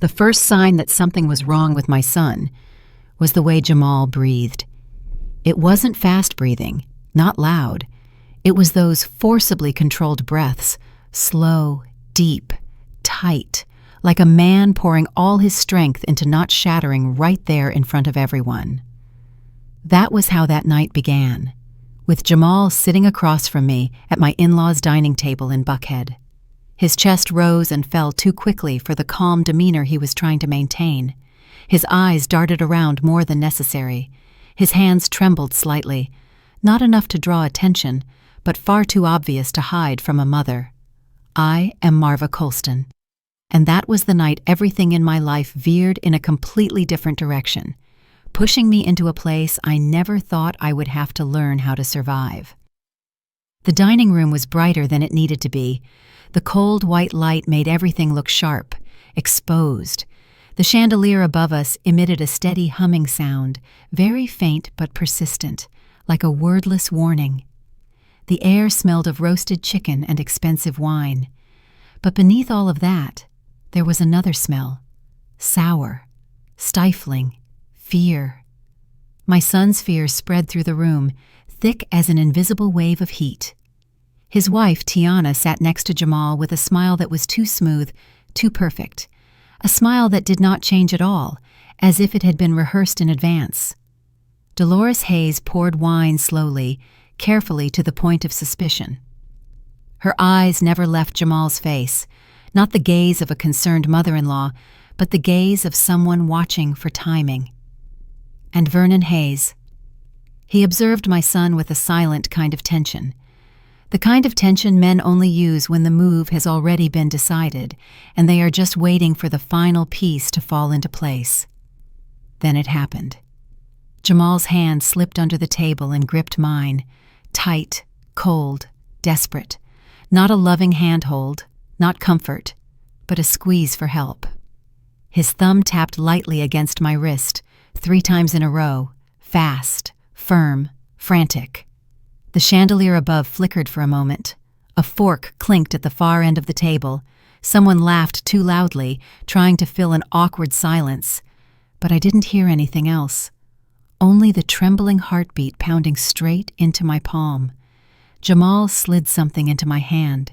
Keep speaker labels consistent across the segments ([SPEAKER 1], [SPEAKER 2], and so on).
[SPEAKER 1] The first sign that something was wrong with my son was the way Jamal breathed. It wasn't fast breathing, not loud. It was those forcibly controlled breaths, slow, deep, tight, like a man pouring all his strength into not shattering right there in front of everyone. That was how that night began, with Jamal sitting across from me at my in-laws' dining table in Buckhead. His chest rose and fell too quickly for the calm demeanor he was trying to maintain. His eyes darted around more than necessary. His hands trembled slightly, not enough to draw attention, but far too obvious to hide from a mother. I am Marva Colston. And that was the night everything in my life veered in a completely different direction, pushing me into a place I never thought I would have to learn how to survive. The dining room was brighter than it needed to be. The cold white light made everything look sharp, exposed. The chandelier above us emitted a steady humming sound, very faint but persistent, like a wordless warning. The air smelled of roasted chicken and expensive wine. But beneath all of that, there was another smell, sour, stifling, fear. My son's fear spread through the room, thick as an invisible wave of heat. His wife, Tiana, sat next to Jamal with a smile that was too smooth, too perfect. A smile that did not change at all, as if it had been rehearsed in advance. Dolores Hayes poured wine slowly, carefully to the point of suspicion. Her eyes never left Jamal's face, not the gaze of a concerned mother-in-law, but the gaze of someone watching for timing. And Vernon Hayes. He observed my son with a silent kind of tension. The kind of tension men only use when the move has already been decided, and they are just waiting for the final piece to fall into place. Then it happened. Jamal's hand slipped under the table and gripped mine, tight, cold, desperate. Not a loving handhold, not comfort, but a squeeze for help. His thumb tapped lightly against my wrist, 3 times in a row, fast, firm, frantic. The chandelier above flickered for a moment. A fork clinked at the far end of the table. Someone laughed too loudly, trying to fill an awkward silence. But I didn't hear anything else. Only the trembling heartbeat pounding straight into my palm. Jamal slid something into my hand.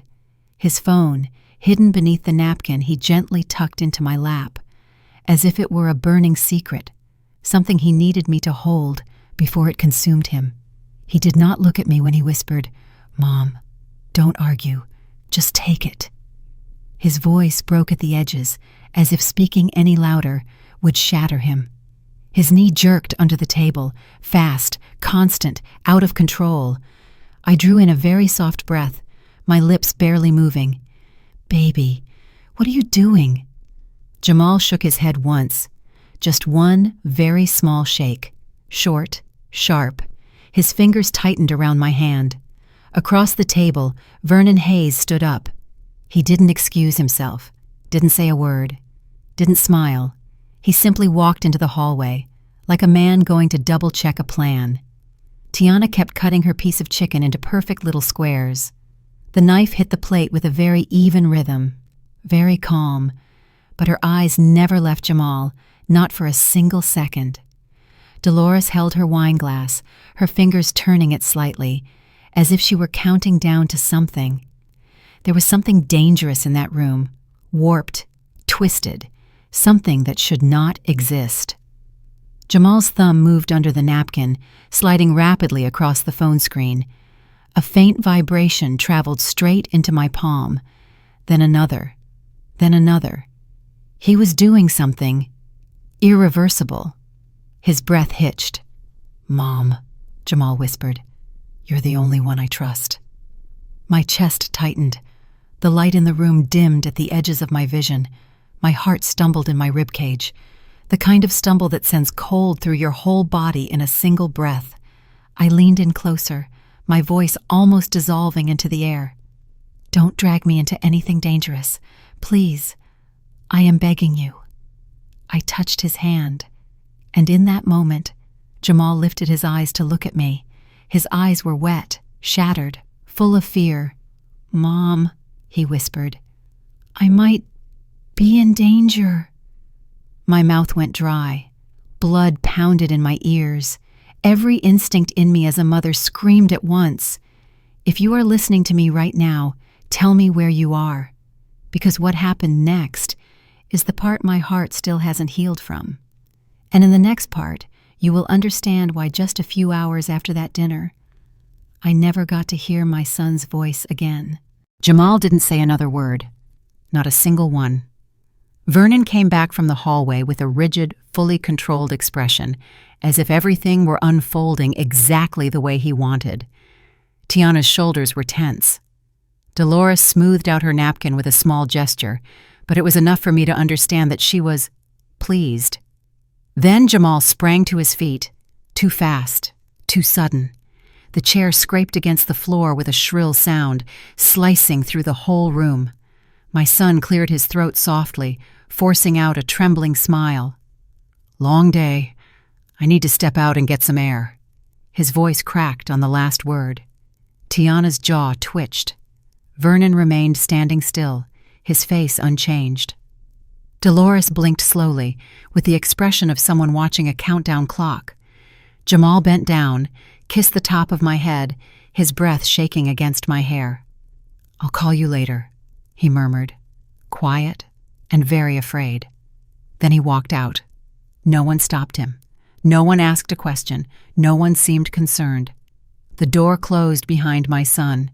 [SPEAKER 1] His phone, hidden beneath the napkin he gently tucked into my lap, as if it were a burning secret, something he needed me to hold before it consumed him. He did not look at me when he whispered, "Mom, don't argue, just take it." His voice broke at the edges, as if speaking any louder would shatter him. His knee jerked under the table, fast, constant, out of control. I drew in a very soft breath, my lips barely moving. "Baby, what are you doing?" Jamal shook his head once, just one very small shake, short, sharp. His fingers tightened around my hand. Across the table, Vernon Hayes stood up. He didn't excuse himself, didn't say a word, didn't smile. He simply walked into the hallway, like a man going to double-check a plan. Tiana kept cutting her piece of chicken into perfect little squares. The knife hit the plate with a very even rhythm, very calm, but her eyes never left Jamal, not for a single second. Dolores held her wine glass, her fingers turning it slightly, as if she were counting down to something. There was something dangerous in that room, warped, twisted, something that should not exist. Jamal's thumb moved under the napkin, sliding rapidly across the phone screen. A faint vibration traveled straight into my palm, then another, then another. He was doing something irreversible. His breath hitched. "Mom," Jamal whispered, "you're the only one I trust." My chest tightened. The light in the room dimmed at the edges of my vision. My heart stumbled in my ribcage, the kind of stumble that sends cold through your whole body in a single breath. I leaned in closer, my voice almost dissolving into the air. "Don't drag me into anything dangerous. Please, I am begging you." I touched his hand. And in that moment, Jamal lifted his eyes to look at me. His eyes were wet, shattered, full of fear. "Mom," he whispered, "I might be in danger." My mouth went dry. Blood pounded in my ears. Every instinct in me as a mother screamed at once. If you are listening to me right now, tell me where you are. Because what happened next is the part my heart still hasn't healed from. And in the next part, you will understand why just a few hours after that dinner, I never got to hear my son's voice again. Jamal didn't say another word. Not a single one. Vernon came back from the hallway with a rigid, fully controlled expression, as if everything were unfolding exactly the way he wanted. Tiana's shoulders were tense. Dolores smoothed out her napkin with a small gesture, but it was enough for me to understand that she was pleased. Then Jamal sprang to his feet, too fast, too sudden. The chair scraped against the floor with a shrill sound, slicing through the whole room. My son cleared his throat softly, forcing out a trembling smile. "Long day. I need to step out and get some air." His voice cracked on the last word. Tiana's jaw twitched. Vernon remained standing still, his face unchanged. Dolores blinked slowly, with the expression of someone watching a countdown clock. Jamal bent down, kissed the top of my head, his breath shaking against my hair. "I'll call you later," he murmured, quiet and very afraid. Then he walked out. No one stopped him. No one asked a question. No one seemed concerned. The door closed behind my son,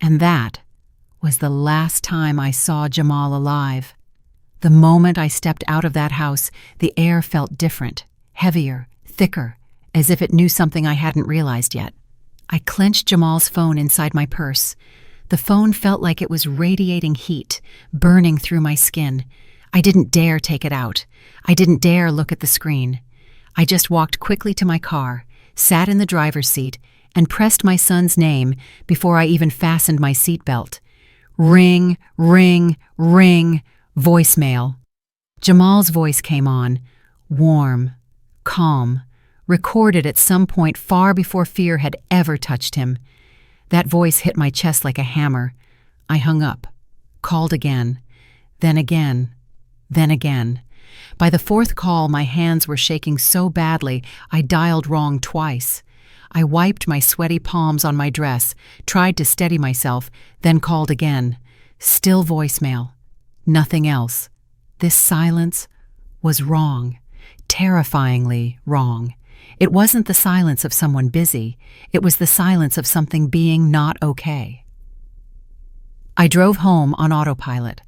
[SPEAKER 1] and that was the last time I saw Jamal alive. The moment I stepped out of that house, the air felt different, heavier, thicker, as if it knew something I hadn't realized yet. I clenched Jamal's phone inside my purse. The phone felt like it was radiating heat, burning through my skin. I didn't dare take it out. I didn't dare look at the screen. I just walked quickly to my car, sat in the driver's seat, and pressed my son's name before I even fastened my seatbelt. Ring, ring, ring, voicemail. Jamal's voice came on, warm, calm, recorded at some point far before fear had ever touched him. That voice hit my chest like a hammer. I hung up, called again, then again, then again. By the fourth call, my hands were shaking so badly I dialed wrong twice. I wiped my sweaty palms on my dress, tried to steady myself, then called again. Still voicemail. Nothing else. This silence was wrong, terrifyingly wrong. It wasn't the silence of someone busy. It was the silence of something being not okay. I drove home on autopilot.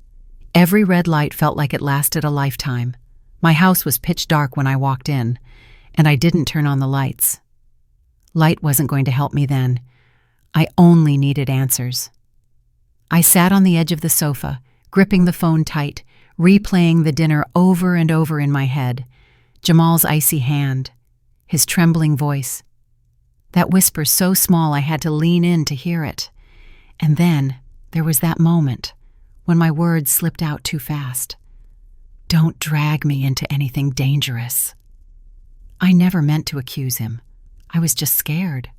[SPEAKER 1] Every red light felt like it lasted a lifetime. My house was pitch dark when I walked in, and I didn't turn on the lights. Light wasn't going to help me then. I only needed answers. I sat on the edge of the sofa, gripping the phone tight, replaying the dinner over and over in my head. Jamal's icy hand, his trembling voice. That whisper so small I had to lean in to hear it. And then there was that moment when my words slipped out too fast. "Don't drag me into anything dangerous." I never meant to accuse him. I was just scared.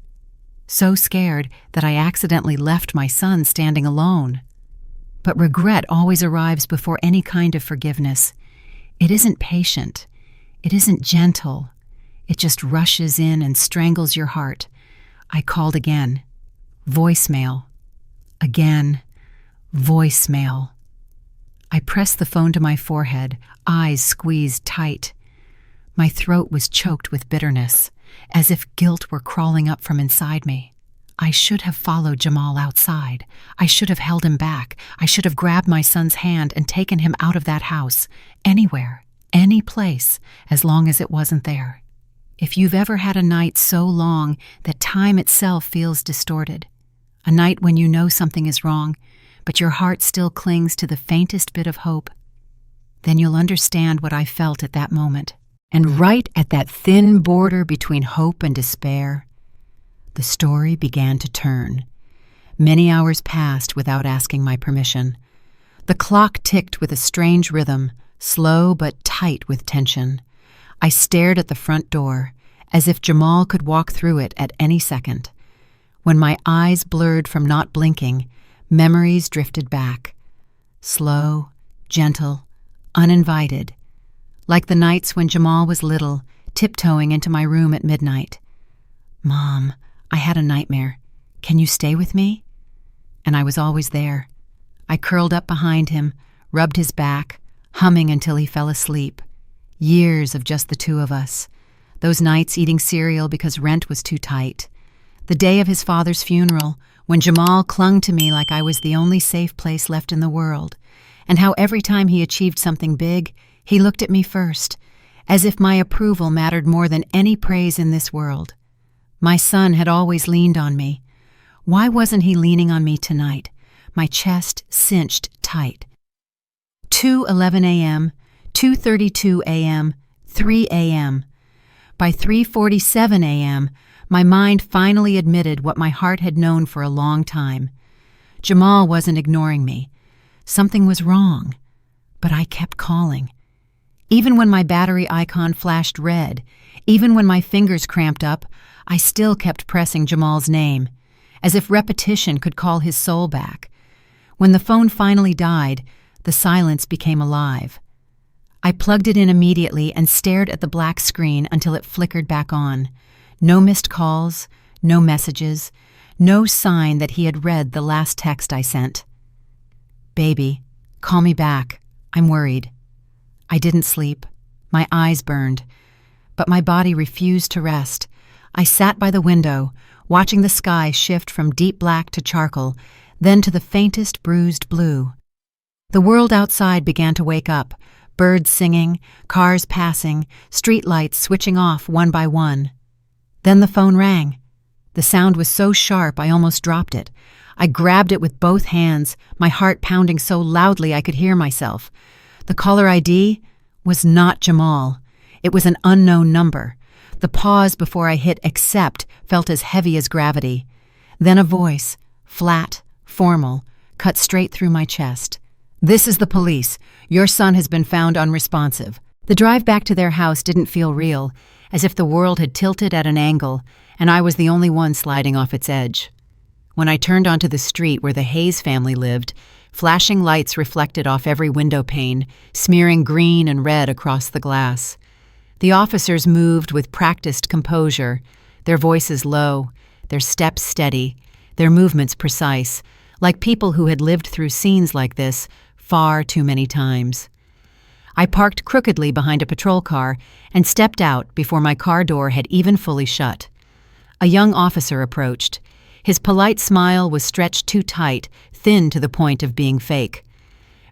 [SPEAKER 1] So scared that I accidentally left my son standing alone. But regret always arrives before any kind of forgiveness. It isn't patient. It isn't gentle. It just rushes in and strangles your heart. I called again. Voicemail. Again. Voicemail. I pressed the phone to my forehead, eyes squeezed tight. My throat was choked with bitterness, as if guilt were crawling up from inside me. I should have followed Jamal outside. I should have held him back. I should have grabbed my son's hand and taken him out of that house, anywhere, any place, as long as it wasn't there. If you've ever had a night so long that time itself feels distorted, a night when you know something is wrong, but your heart still clings to the faintest bit of hope, then you'll understand what I felt at that moment. And right at that thin border between hope and despair, the story began to turn. Many hours passed without asking my permission. The clock ticked with a strange rhythm, slow but tight with tension. I stared at the front door, as if Jamal could walk through it at any second. When my eyes blurred from not blinking, memories drifted back. Slow, gentle, uninvited, like the nights when Jamal was little, tiptoeing into my room at midnight. "Mom, I had a nightmare. Can you stay with me?" And I was always there. I curled up behind him, rubbed his back, humming until he fell asleep. Years of just the two of us. Those nights eating cereal because rent was too tight. The day of his father's funeral, when Jamal clung to me like I was the only safe place left in the world, and how every time he achieved something big, he looked at me first, as if my approval mattered more than any praise in this world. My son had always leaned on me. Why wasn't he leaning on me tonight, my chest cinched tight? 2:11 a.m., 2:32 a.m., 3 a.m. By 3:47 a.m., my mind finally admitted what my heart had known for a long time. Jamal wasn't ignoring me. Something was wrong, but I kept calling. Even when my battery icon flashed red, even when my fingers cramped up, I still kept pressing Jamal's name, as if repetition could call his soul back. When the phone finally died, the silence became alive. I plugged it in immediately and stared at the black screen until it flickered back on. No missed calls, no messages, no sign that he had read the last text I sent. "Baby, call me back. I'm worried." I didn't sleep. My eyes burned. But my body refused to rest. I sat by the window, watching the sky shift from deep black to charcoal, then to the faintest bruised blue. The world outside began to wake up, birds singing, cars passing, streetlights switching off one by one. Then the phone rang. The sound was so sharp I almost dropped it. I grabbed it with both hands, my heart pounding so loudly I could hear myself. The caller ID was not Jamal. It was an unknown number. The pause before I hit accept felt as heavy as gravity. Then a voice, flat, formal, cut straight through my chest. "This is the police. Your son has been found unresponsive." The drive back to their house didn't feel real, as if the world had tilted at an angle, and I was the only one sliding off its edge. When I turned onto the street where the Hayes family lived, flashing lights reflected off every window pane, smearing green and red across the glass. The officers moved with practiced composure, their voices low, their steps steady, their movements precise, like people who had lived through scenes like this far too many times. I parked crookedly behind a patrol car and stepped out before my car door had even fully shut. A young officer approached. His polite smile was stretched too tight, thin to the point of being fake.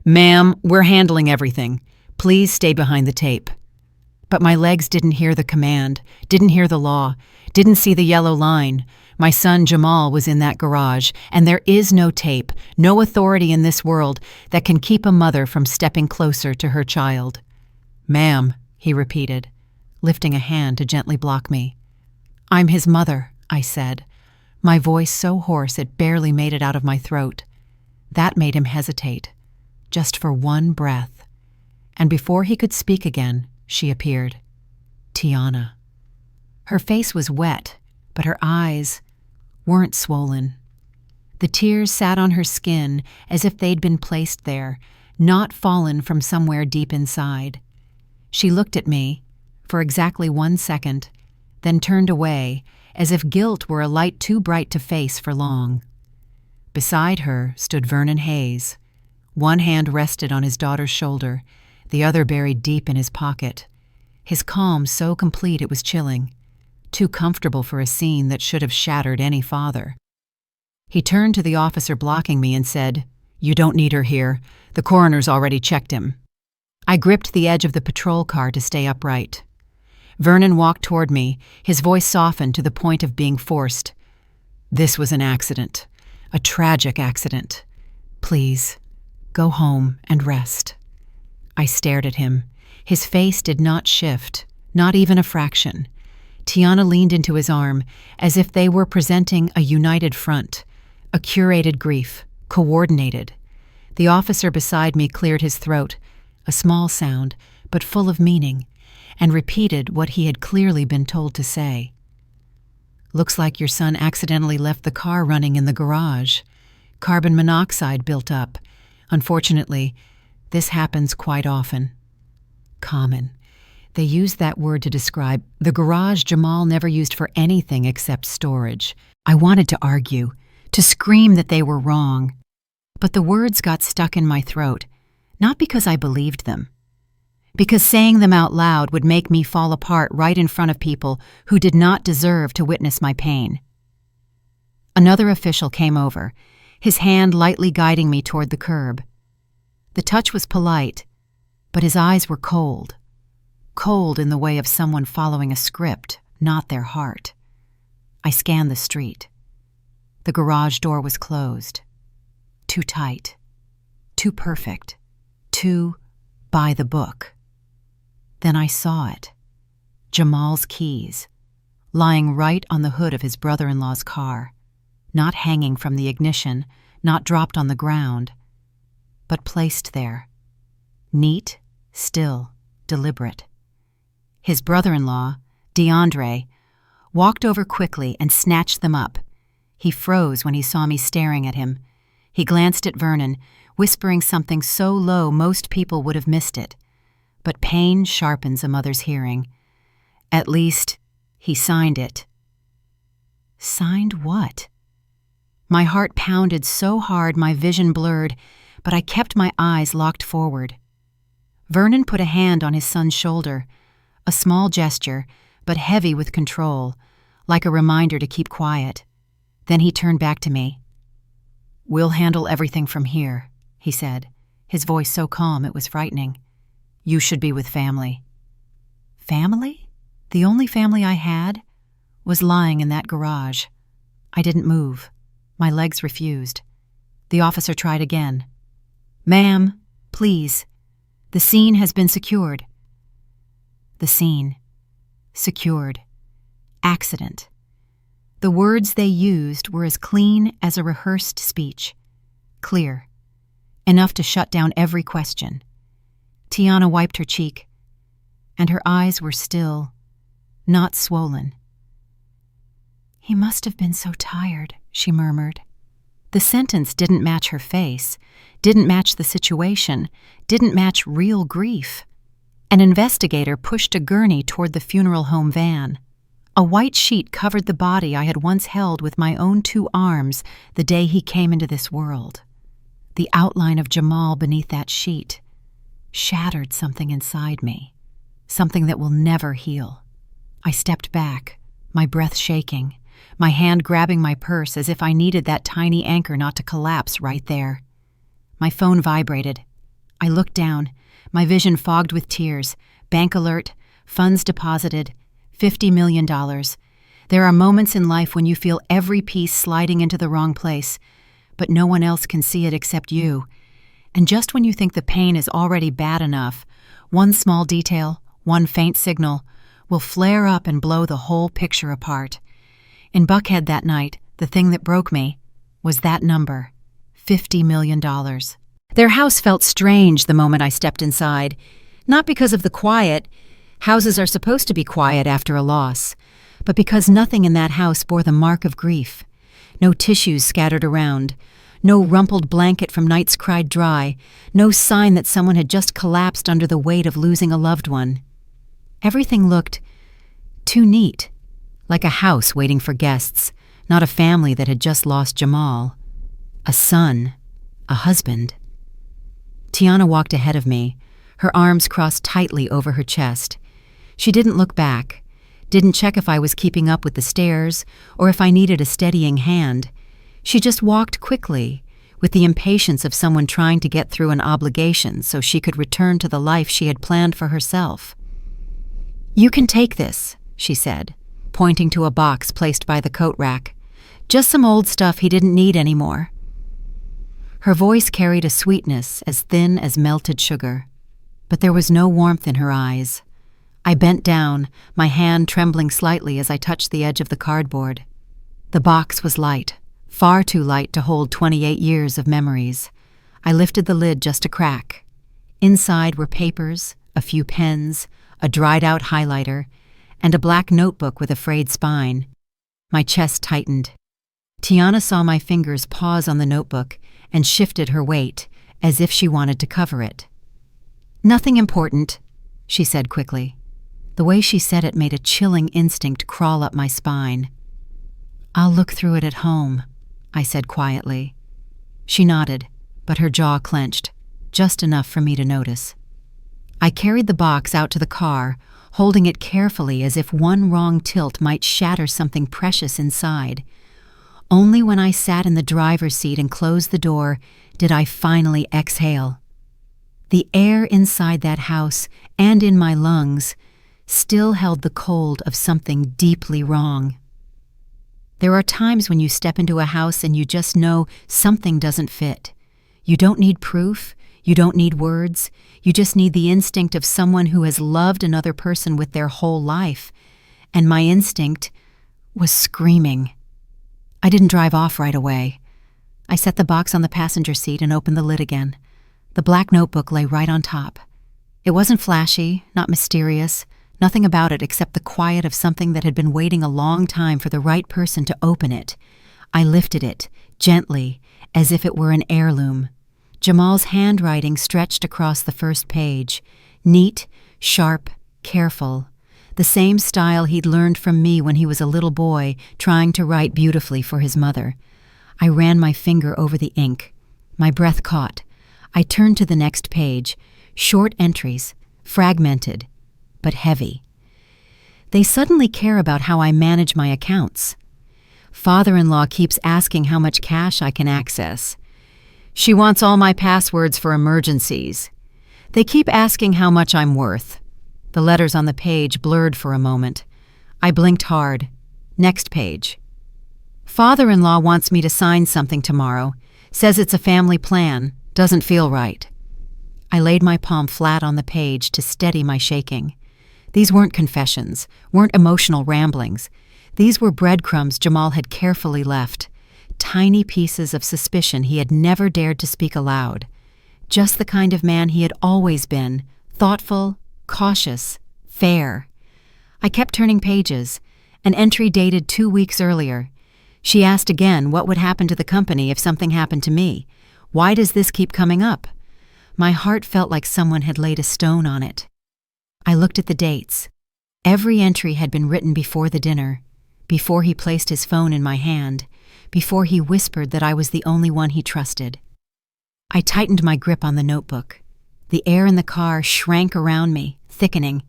[SPEAKER 1] "Ma'am, we're handling everything. Please stay behind the tape." But my legs didn't hear the command, didn't hear the law, didn't see the yellow line. My son Jamal was in that garage, and there is no tape, no authority in this world that can keep a mother from stepping closer to her child. "Ma'am," he repeated, lifting a hand to gently block me. "I'm his mother," I said, my voice so hoarse it barely made it out of my throat. That made him hesitate, just for one breath. And before he could speak again, she appeared. Tiana. Her face was wet, but her eyes weren't swollen. The tears sat on her skin as if they'd been placed there, not fallen from somewhere deep inside. She looked at me for exactly 1 second, then turned away as if guilt were a light too bright to face for long. Beside her stood Vernon Hayes. One hand rested on his daughter's shoulder, the other buried deep in his pocket. His calm so complete it was chilling, too comfortable for a scene that should have shattered any father. He turned to the officer blocking me and said, "You don't need her here. The coroner's already checked him." I gripped the edge of the patrol car to stay upright. Vernon walked toward me, his voice softened to the point of being forced. "This was an accident, a tragic accident. Please, go home and rest." I stared at him. His face did not shift, not even a fraction. Tiana leaned into his arm, as if they were presenting a united front, a curated grief, coordinated. The officer beside me cleared his throat, a small sound, but full of meaning, and repeated what he had clearly been told to say. "Looks like your son accidentally left the car running in the garage. Carbon monoxide built up. Unfortunately, this happens quite often. Common. They used that word to describe the garage Jamal never used for anything except storage. I wanted to argue, to scream that they were wrong. But the words got stuck in my throat, not because I believed them. Because saying them out loud would make me fall apart right in front of people who did not deserve to witness my pain. Another official came over, his hand lightly guiding me toward the curb. The touch was polite, but his eyes were cold. Cold in the way of someone following a script, not their heart. I scanned the street. The garage door was closed. Too tight. Too perfect. Too by the book. Then I saw it. Jamal's keys, lying right on the hood of his brother-in-law's car, not hanging from the ignition, not dropped on the ground, but placed there. Neat, still, deliberate. His brother-in-law, DeAndre, walked over quickly and snatched them up. He froze when he saw me staring at him. He glanced at Vernon, whispering something so low most people would have missed it. But pain sharpens a mother's hearing. At least, he signed it. Signed what? My heart pounded so hard my vision blurred, but I kept my eyes locked forward. Vernon put a hand on his son's shoulder, a small gesture, but heavy with control, like a reminder to keep quiet. Then he turned back to me. "We'll handle everything from here," he said, his voice so calm it was frightening. "You should be with family." Family? The only family I had was lying in that garage. I didn't move. My legs refused. The officer tried again. "Ma'am, please. The scene has been secured." The scene. Secured. Accident. The words they used were as clean as a rehearsed speech. Clear. Enough to shut down every question. Tiana wiped her cheek, and her eyes were still, not swollen. "He must have been so tired," she murmured. The sentence didn't match her face, didn't match the situation, didn't match real grief. An investigator pushed a gurney toward the funeral home van. A white sheet covered the body I had once held with my own 2 arms the day he came into this world. The outline of Jamal beneath that sheet shattered something inside me, something that will never heal. I stepped back, my breath shaking, my hand grabbing my purse as if I needed that tiny anchor not to collapse right there. My phone vibrated. I looked down, my vision fogged with tears. Bank alert, funds deposited, $50 million. There are moments in life when you feel every piece sliding into the wrong place, but no one else can see it except you. And just when you think the pain is already bad enough, one small detail, one faint signal, will flare up and blow the whole picture apart. In Buckhead that night, the thing that broke me was that number, $50 million. Their house felt strange the moment I stepped inside, not because of the quiet. Houses are supposed to be quiet after a loss, but because nothing in that house bore the mark of grief. No tissues scattered around, no rumpled blanket from nights cried dry, no sign that someone had just collapsed under the weight of losing a loved one. Everything looked too neat, like a house waiting for guests, not a family that had just lost Jamal. A son, a husband. Tiana walked ahead of me, her arms crossed tightly over her chest. She didn't look back, didn't check if I was keeping up with the stairs or if I needed a steadying hand. She just walked quickly, with the impatience of someone trying to get through an obligation so she could return to the life she had planned for herself. "You can take this," she said, pointing to a box placed by the coat rack. "Just some old stuff he didn't need anymore." Her voice carried a sweetness as thin as melted sugar, but there was no warmth in her eyes. I bent down, my hand trembling slightly as I touched the edge of the cardboard. The box was light, far too light to hold 28 years of memories. I lifted the lid just a crack. Inside were papers, a few pens, a dried-out highlighter, and a black notebook with a frayed spine. My chest tightened. Tiana saw my fingers pause on the notebook and shifted her weight, as if she wanted to cover it. "Nothing important," she said quickly. The way she said it made a chilling instinct crawl up my spine. "I'll look through it at home," I said quietly. She nodded, but her jaw clenched, just enough for me to notice. I carried the box out to the car, holding it carefully as if one wrong tilt might shatter something precious inside. Only when I sat in the driver's seat and closed the door did I finally exhale. The air inside that house and in my lungs still held the cold of something deeply wrong. There are times when you step into a house and you just know something doesn't fit. You don't need proof, you don't need words, you just need the instinct of someone who has loved another person with their whole life. And my instinct was screaming. I didn't drive off right away. I set the box on the passenger seat and opened the lid again. The black notebook lay right on top. It wasn't flashy, not mysterious, nothing about it except the quiet of something that had been waiting a long time for the right person to open it. I lifted it, gently, as if it were an heirloom. Jamal's handwriting stretched across the first page, neat, sharp, careful, the same style he'd learned from me when he was a little boy trying to write beautifully for his mother. I ran my finger over the ink. My breath caught. I turned to the next page, short entries, fragmented, but heavy. They suddenly care about how I manage my accounts. Father-in-law keeps asking how much cash I can access. She wants all my passwords for emergencies. They keep asking how much I'm worth. The letters on the page blurred for a moment. I blinked hard. Next page. Father-in-law wants me to sign something tomorrow. Says it's a family plan. Doesn't feel right. I laid my palm flat on the page to steady my shaking. These weren't confessions, weren't emotional ramblings. These were breadcrumbs Jamal had carefully left. Tiny pieces of suspicion he had never dared to speak aloud. Just the kind of man he had always been, thoughtful, cautious, fair. I kept turning pages. An entry dated 2 weeks earlier. She asked again what would happen to the company if something happened to me. Why does this keep coming up? My heart felt like someone had laid a stone on it. I looked at the dates. Every entry had been written before the dinner, before he placed his phone in my hand, before he whispered that I was the only one he trusted. I tightened my grip on the notebook. The air in the car shrank around me, thickening.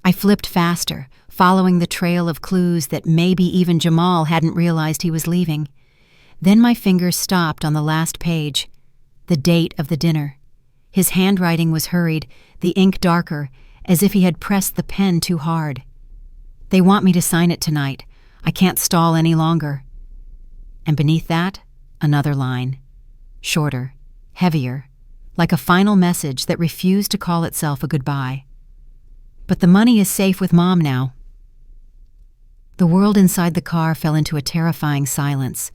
[SPEAKER 1] I flipped faster, following the trail of clues that maybe even Jamal hadn't realized he was leaving. Then my fingers stopped on the last page, the date of the dinner. His handwriting was hurried, the ink darker, as if he had pressed the pen too hard. They want me to sign it tonight. I can't stall any longer. And beneath that, another line. Shorter, heavier, like a final message that refused to call itself a goodbye. But the money is safe with Mom now. The world inside the car fell into a terrifying silence.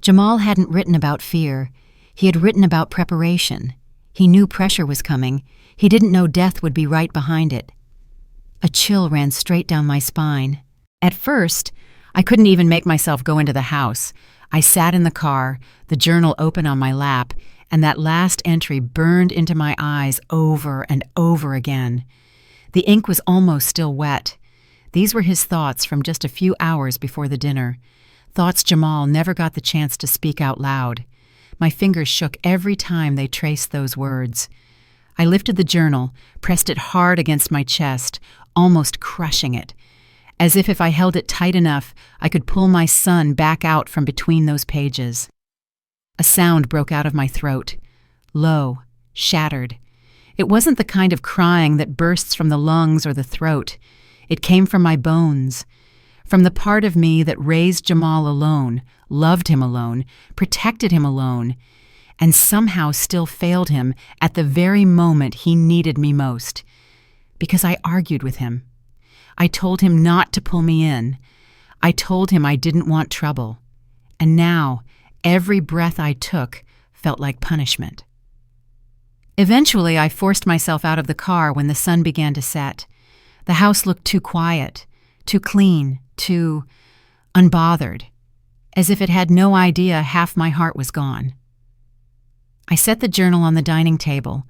[SPEAKER 1] Jamal hadn't written about fear. He had written about preparation. He knew pressure was coming. He didn't know death would be right behind it. A chill ran straight down my spine. At first, I couldn't even make myself go into the house. I sat in the car, the journal open on my lap, and that last entry burned into my eyes over and over again. The ink was almost still wet. These were his thoughts from just a few hours before the dinner. Thoughts Jamal never got the chance to speak out loud. My fingers shook every time they traced those words. I lifted the journal, pressed it hard against my chest, almost crushing it, as if I held it tight enough, I could pull my son back out from between those pages. A sound broke out of my throat, low, shattered. It wasn't the kind of crying that bursts from the lungs or the throat. It came from my bones, from the part of me that raised Jamal alone, loved him alone, protected him alone, and somehow still failed him at the very moment he needed me most. Because I argued with him. I told him not to pull me in. I told him I didn't want trouble. And now, every breath I took felt like punishment. Eventually, I forced myself out of the car when the sun began to set. The house looked too quiet, too clean, too unbothered, as if it had no idea half my heart was gone. I set the journal on the dining table,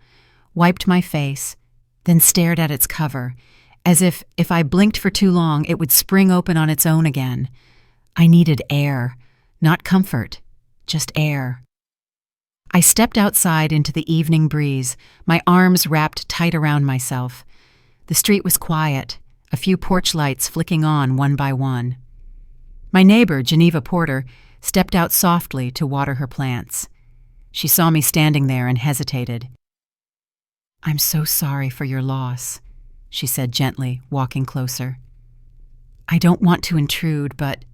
[SPEAKER 1] wiped my face, then stared at its cover, as if I blinked for too long, it would spring open on its own again. I needed air, not comfort, just air. I stepped outside into the evening breeze, my arms wrapped tight around myself. The street was quiet, a few porch lights flicking on one by one. My neighbor, Geneva Porter, stepped out softly to water her plants. She saw me standing there and hesitated. "I'm so sorry for your loss," she said gently, walking closer. "I don't want to intrude, but—"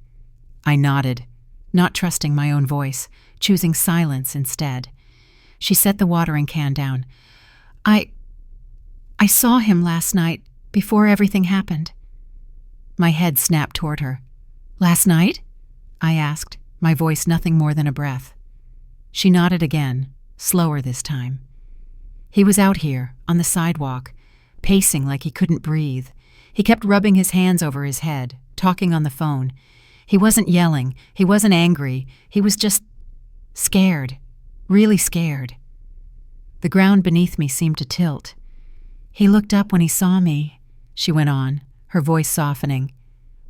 [SPEAKER 1] I nodded, not trusting my own voice, choosing silence instead. She set the watering can down. I saw him last night, before everything happened." My head snapped toward her. "Last night?" I asked, my voice nothing more than a breath. She nodded again, slower this time. "He was out here, on the sidewalk, pacing like he couldn't breathe. He kept rubbing his hands over his head, talking on the phone. He wasn't yelling, he wasn't angry, he was just scared, really scared." The ground beneath me seemed to tilt. "He looked up when he saw me," she went on, her voice softening.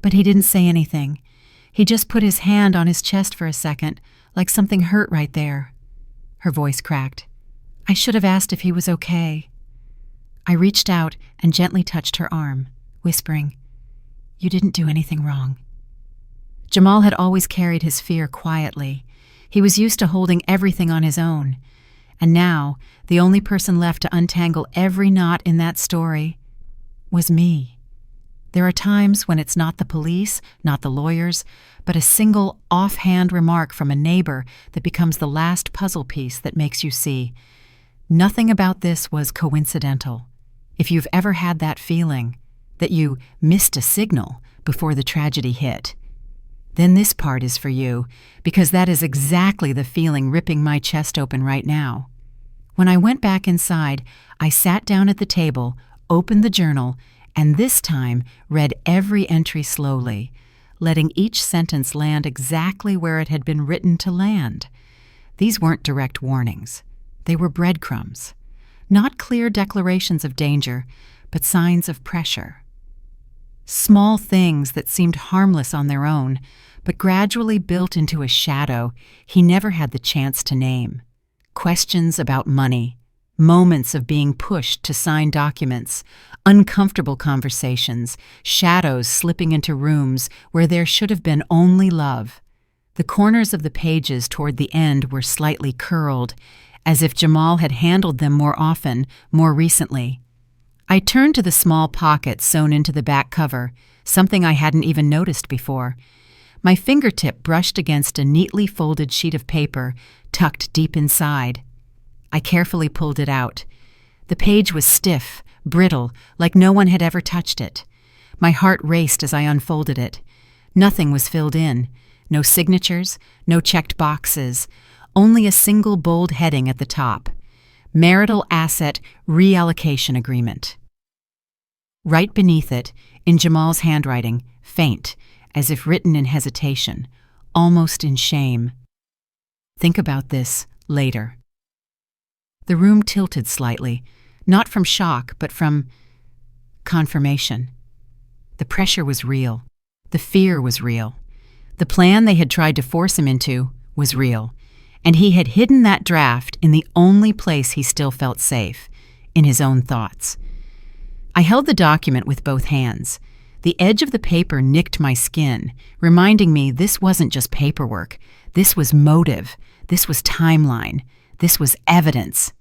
[SPEAKER 1] "But he didn't say anything. He just put his hand on his chest for a second, like something hurt right there." Her voice cracked. "I should have asked if he was okay." I reached out and gently touched her arm, whispering, "You didn't do anything wrong." Jamal had always carried his fear quietly. He was used to holding everything on his own. And now, the only person left to untangle every knot in that story was me. There are times when it's not the police, not the lawyers, but a single offhand remark from a neighbor that becomes the last puzzle piece that makes you see. Nothing about this was coincidental. If you've ever had that feeling, that you missed a signal before the tragedy hit, then this part is for you, because that is exactly the feeling ripping my chest open right now. When I went back inside, I sat down at the table, opened the journal, and this time read every entry slowly, letting each sentence land exactly where it had been written to land. These weren't direct warnings. They were breadcrumbs. Not clear declarations of danger, but signs of pressure. Small things that seemed harmless on their own, but gradually built into a shadow he never had the chance to name. Questions about money, moments of being pushed to sign documents, uncomfortable conversations, shadows slipping into rooms where there should have been only love. The corners of the pages toward the end were slightly curled, as if Jamal had handled them more often, more recently. I turned to the small pocket sewn into the back cover, something I hadn't even noticed before. My fingertip brushed against a neatly folded sheet of paper tucked deep inside. I carefully pulled it out. The page was stiff, brittle, like no one had ever touched it. My heart raced as I unfolded it. Nothing was filled in. No signatures, no checked boxes, only a single bold heading at the top. Marital Asset Reallocation Agreement. Right beneath it, in Jamal's handwriting, faint, as if written in hesitation, almost in shame. "Think about this later." The room tilted slightly, not from shock, but from confirmation. The pressure was real. The fear was real. The plan they had tried to force him into was real. And he had hidden that draft in the only place he still felt safe, in his own thoughts. I held the document with both hands. The edge of the paper nicked my skin, reminding me this wasn't just paperwork. This was motive. This was timeline. This was evidence.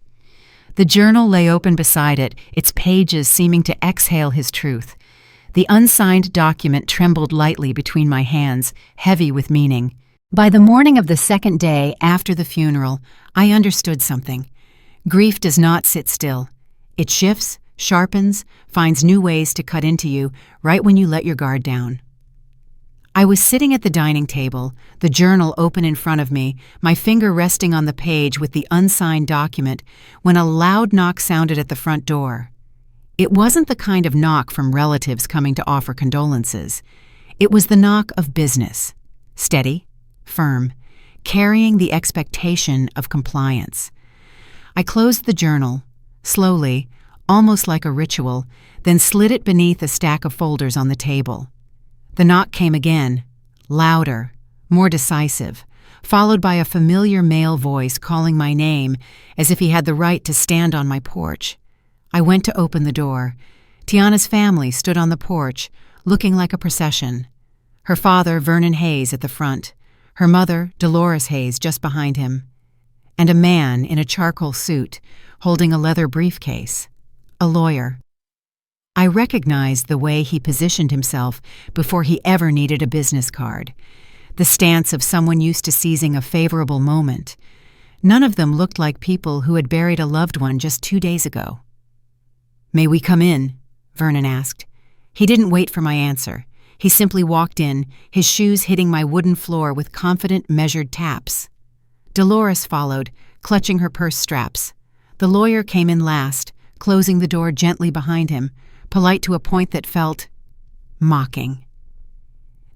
[SPEAKER 1] The journal lay open beside it, its pages seeming to exhale his truth. The unsigned document trembled lightly between my hands, heavy with meaning. By the morning of the second day after the funeral, I understood something. Grief does not sit still. It shifts, sharpens, finds new ways to cut into you right when you let your guard down. I was sitting at the dining table, the journal open in front of me, my finger resting on the page with the unsigned document, when a loud knock sounded at the front door. It wasn't the kind of knock from relatives coming to offer condolences. It was the knock of business. Steady, firm, carrying the expectation of compliance. I closed the journal, slowly, almost like a ritual, then slid it beneath a stack of folders on the table. The knock came again, louder, more decisive, followed by a familiar male voice calling my name as if he had the right to stand on my porch. I went to open the door. Tiana's family stood on the porch, looking like a procession. Her father, Vernon Hayes, at the front, her mother, Dolores Hayes, just behind him, and a man in a charcoal suit holding a leather briefcase, a lawyer. I recognized the way he positioned himself before he ever needed a business card, the stance of someone used to seizing a favorable moment. None of them looked like people who had buried a loved one just 2 days ago. "May we come in?" Vernon asked. He didn't wait for my answer. He simply walked in, his shoes hitting my wooden floor with confident, measured taps. Dolores followed, clutching her purse straps. The lawyer came in last, closing the door gently behind him, polite to a point that felt mocking.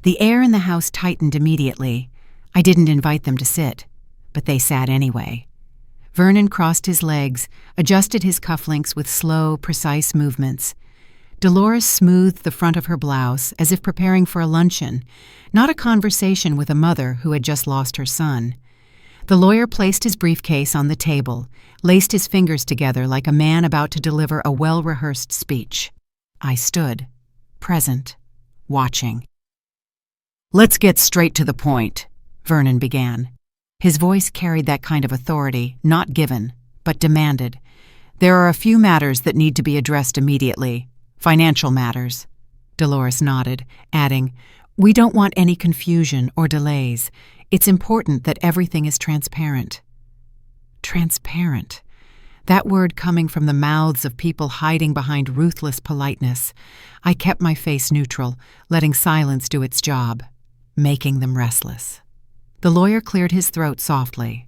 [SPEAKER 1] The air in the house tightened immediately. I didn't invite them to sit, but they sat anyway. Vernon crossed his legs, adjusted his cufflinks with slow, precise movements. Dolores smoothed the front of her blouse as if preparing for a luncheon, not a conversation with a mother who had just lost her son. The lawyer placed his briefcase on the table, laced his fingers together like a man about to deliver a well-rehearsed speech. I stood, present, watching. "Let's get straight to the point," Vernon began. His voice carried that kind of authority, not given, but demanded. "There are a few matters that need to be addressed immediately. Financial matters." Dolores nodded, adding, "We don't want any confusion or delays. It's important that everything is transparent." Transparent. That word coming from the mouths of people hiding behind ruthless politeness. I kept my face neutral, letting silence do its job, making them restless. The lawyer cleared his throat softly.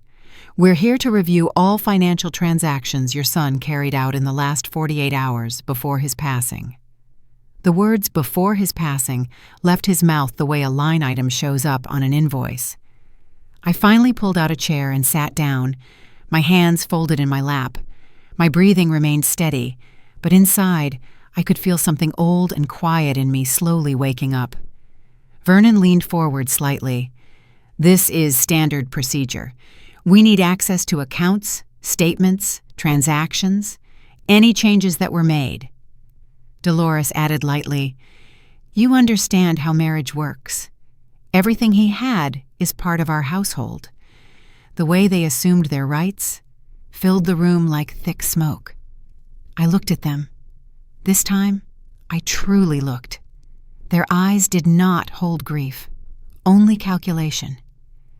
[SPEAKER 1] "We're here to review all financial transactions your son carried out in the last 48 hours before his passing." The words "before his passing" left his mouth the way a line item shows up on an invoice. I finally pulled out a chair and sat down, my hands folded in my lap. My breathing remained steady, but inside I could feel something old and quiet in me slowly waking up. Vernon leaned forward slightly. "This is standard procedure. We need access to accounts, statements, transactions, any changes that were made." Dolores added lightly, "You understand how marriage works. Everything he had is part of our household." The way they assumed their rights filled the room like thick smoke. I looked at them. This time, I truly looked. Their eyes did not hold grief, only calculation.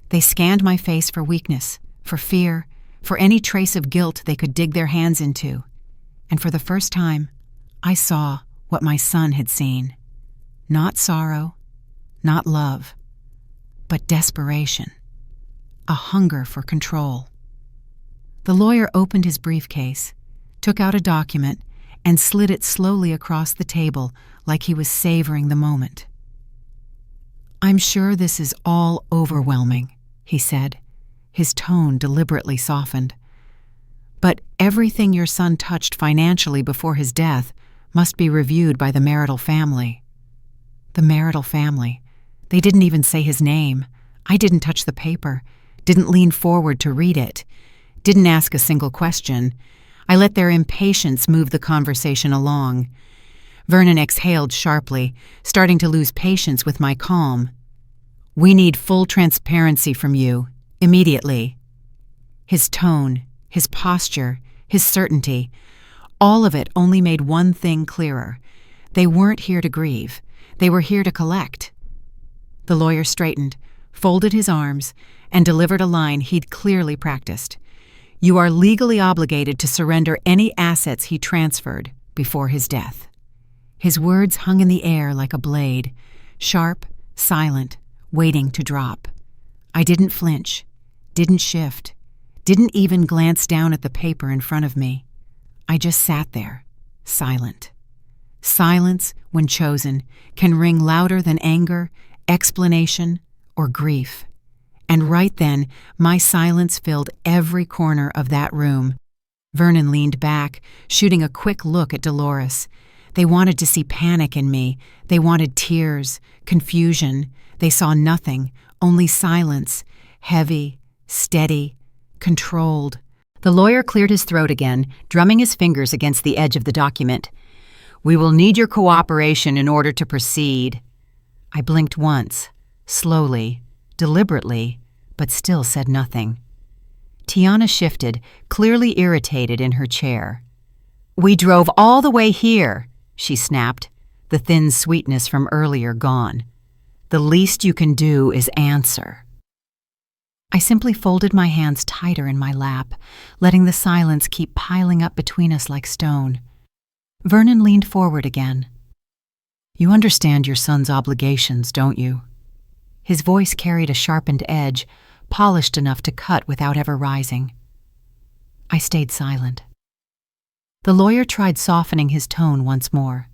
[SPEAKER 1] They scanned my face for weakness, for fear, for any trace of guilt they could dig their hands into. And for the first time, I saw what my son had seen. Not sorrow, not love, but desperation. A hunger for control. The lawyer opened his briefcase, took out a document, and slid it slowly across the table like he was savoring the moment. "I'm sure this is all overwhelming," he said, his tone deliberately softened. "But everything your son touched financially before his death must be reviewed by the marital family." The marital family. They didn't even say his name. I didn't touch the paper, didn't lean forward to read it, didn't ask a single question. I let their impatience move the conversation along. Vernon exhaled sharply, starting to lose patience with my calm. "We need full transparency from you, immediately." His tone, his posture, his certainty, all of it only made one thing clearer. They weren't here to grieve. They were here to collect. The lawyer straightened, folded his arms, and delivered a line he'd clearly practiced. "You are legally obligated to surrender any assets he transferred before his death." His words hung in the air like a blade, sharp, silent, waiting to drop. I didn't flinch, didn't shift, didn't even glance down at the paper in front of me. I just sat there, silent. Silence, when chosen, can ring louder than anger, explanation, or grief. And right then, my silence filled every corner of that room. Vernon leaned back, shooting a quick look at Dolores. They wanted to see panic in me. They wanted tears, confusion. They saw nothing, only silence, heavy, steady, controlled. The lawyer cleared his throat again, drumming his fingers against the edge of the document. "We will need your cooperation in order to proceed." I blinked once, slowly, deliberately, but still said nothing. Tiana shifted, clearly irritated in her chair. "We drove all the way here," she snapped, the thin sweetness from earlier gone. "The least you can do is answer." I simply folded my hands tighter in my lap, letting the silence keep piling up between us like stone. Vernon leaned forward again. "You understand your son's obligations, don't you?" His voice carried a sharpened edge, polished enough to cut without ever rising. I stayed silent. The lawyer tried softening his tone once more.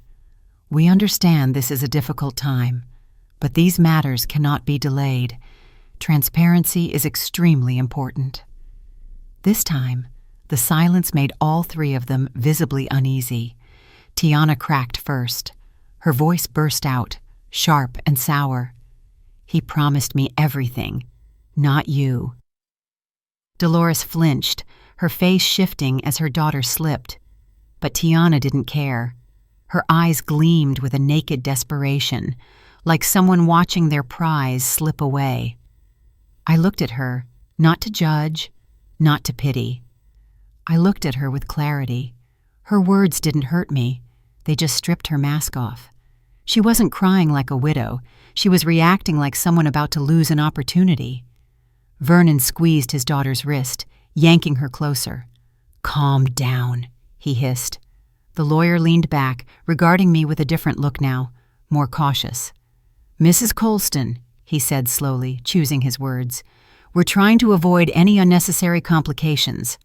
[SPEAKER 1] "We understand this is a difficult time, but these matters cannot be delayed. Transparency is extremely important." This time, the silence made all three of them visibly uneasy. Tiana cracked first. Her voice burst out, sharp and sour. "He promised me everything, not you." Dolores flinched, her face shifting as her daughter slipped. But Tiana didn't care. Her eyes gleamed with a naked desperation, like someone watching their prize slip away. I looked at her, not to judge, not to pity. I looked at her with clarity. Her words didn't hurt me. They just stripped her mask off. She wasn't crying like a widow. She was reacting like someone about to lose an opportunity. Vernon squeezed his daughter's wrist, yanking her closer. "Calm down," he hissed. The lawyer leaned back, regarding me with a different look now, more cautious. "Mrs. Colston," he said slowly, choosing his words, "we're trying to avoid any unnecessary complications."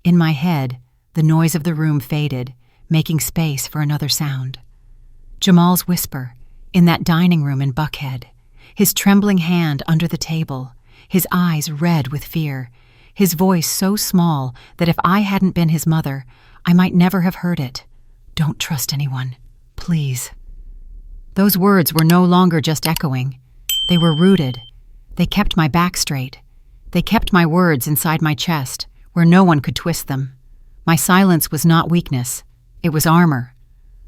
[SPEAKER 1] In my head, the noise of the room faded, making space for another sound. Jamal's whisper, in that dining room in Buckhead, his trembling hand under the table, his eyes red with fear, his voice so small that if I hadn't been his mother, I might never have heard it. "Don't trust anyone, please." Those words were no longer just echoing. They were rooted. They kept my back straight. They kept my words inside my chest, where no one could twist them. My silence was not weakness. It was armor.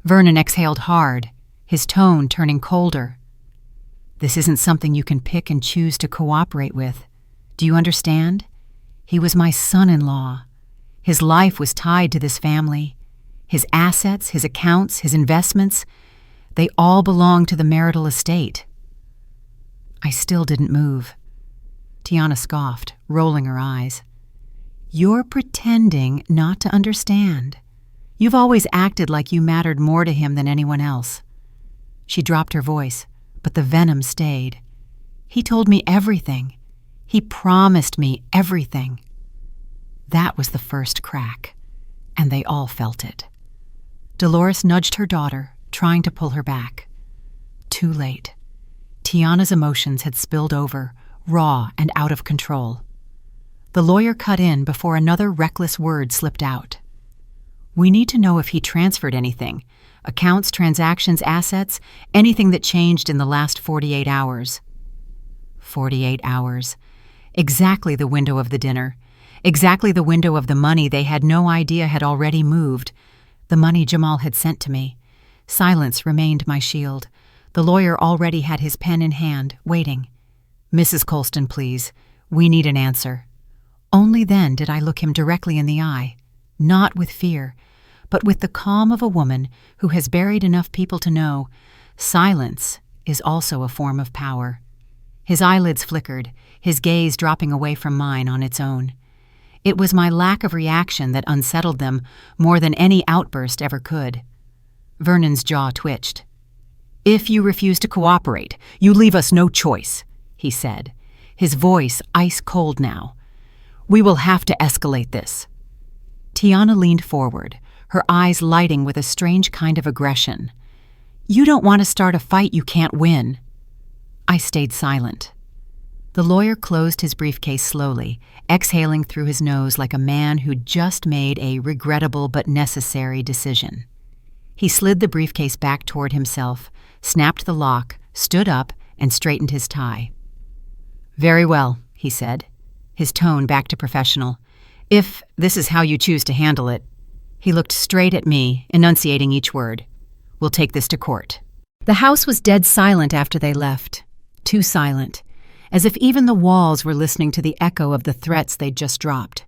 [SPEAKER 1] Vernon exhaled hard, his tone turning colder. "This isn't something you can pick and choose to cooperate with. Do you understand? He was my son-in-law. His life was tied to this family. His assets, his accounts, his investments, they all belonged to the marital estate." I still didn't move. Tiana scoffed, rolling her eyes. "You're pretending not to understand. You've always acted like you mattered more to him than anyone else." She dropped her voice, but the venom stayed. "He told me everything. He promised me everything." That was the first crack, and they all felt it. Dolores nudged her daughter, trying to pull her back. Too late. Tiana's emotions had spilled over, raw and out of control. The lawyer cut in before another reckless word slipped out. "We need to know if he transferred anything, accounts, transactions, assets, anything that changed in the last 48 hours. 48 hours. Exactly the window of the dinner. Exactly the window of the money they had no idea had already moved. The money Jamal had sent to me. Silence remained my shield. The lawyer already had his pen in hand, waiting. "Mrs. Colston, please. We need an answer." Only then did I look him directly in the eye, not with fear, but with the calm of a woman who has buried enough people to know silence is also a form of power. His eyelids flickered, his gaze dropping away from mine on its own. It was my lack of reaction that unsettled them more than any outburst ever could. Vernon's jaw twitched. "If you refuse to cooperate, you leave us no choice," he said, his voice ice cold now. "We will have to escalate this." Tiana leaned forward, her eyes lighting with a strange kind of aggression. "You don't want to start a fight you can't win." I stayed silent. The lawyer closed his briefcase slowly, exhaling through his nose like a man who'd just made a regrettable but necessary decision. He slid the briefcase back toward himself, snapped the lock, stood up, and straightened his tie. "Very well," he said, his tone back to professional. "If this is how you choose to handle it." He looked straight at me, enunciating each word. "We'll take this to court." The house was dead silent after they left. Too silent, as if even the walls were listening to the echo of the threats they'd just dropped.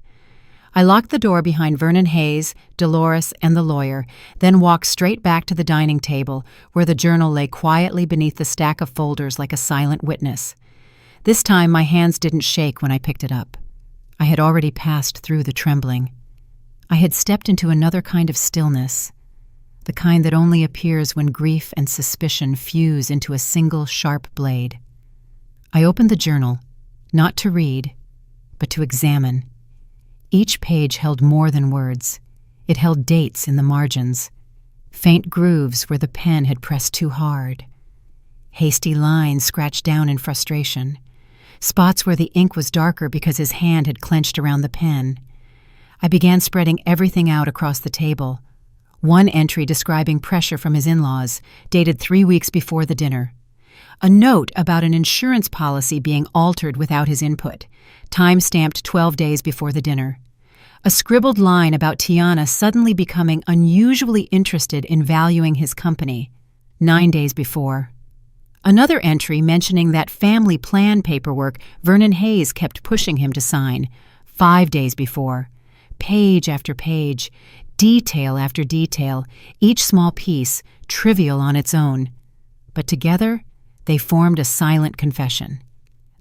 [SPEAKER 1] I locked the door behind Vernon Hayes, Dolores, and the lawyer, then walked straight back to the dining table, where the journal lay quietly beneath the stack of folders like a silent witness. This time my hands didn't shake when I picked it up. I had already passed through the trembling. I had stepped into another kind of stillness, the kind that only appears when grief and suspicion fuse into a single sharp blade. I opened the journal, not to read, but to examine. Each page held more than words. It held dates in the margins, faint grooves where the pen had pressed too hard, hasty lines scratched down in frustration, spots where the ink was darker because his hand had clenched around the pen. I began spreading everything out across the table. One entry describing pressure from his in-laws, dated 3 weeks before the dinner. A note about an insurance policy being altered without his input, time-stamped 12 days before the dinner. A scribbled line about Tiana suddenly becoming unusually interested in valuing his company, 9 days before. Another entry mentioning that family plan paperwork Vernon Hayes kept pushing him to sign, 5 days before. Page after page, detail after detail, each small piece, trivial on its own. But together, they formed a silent confession.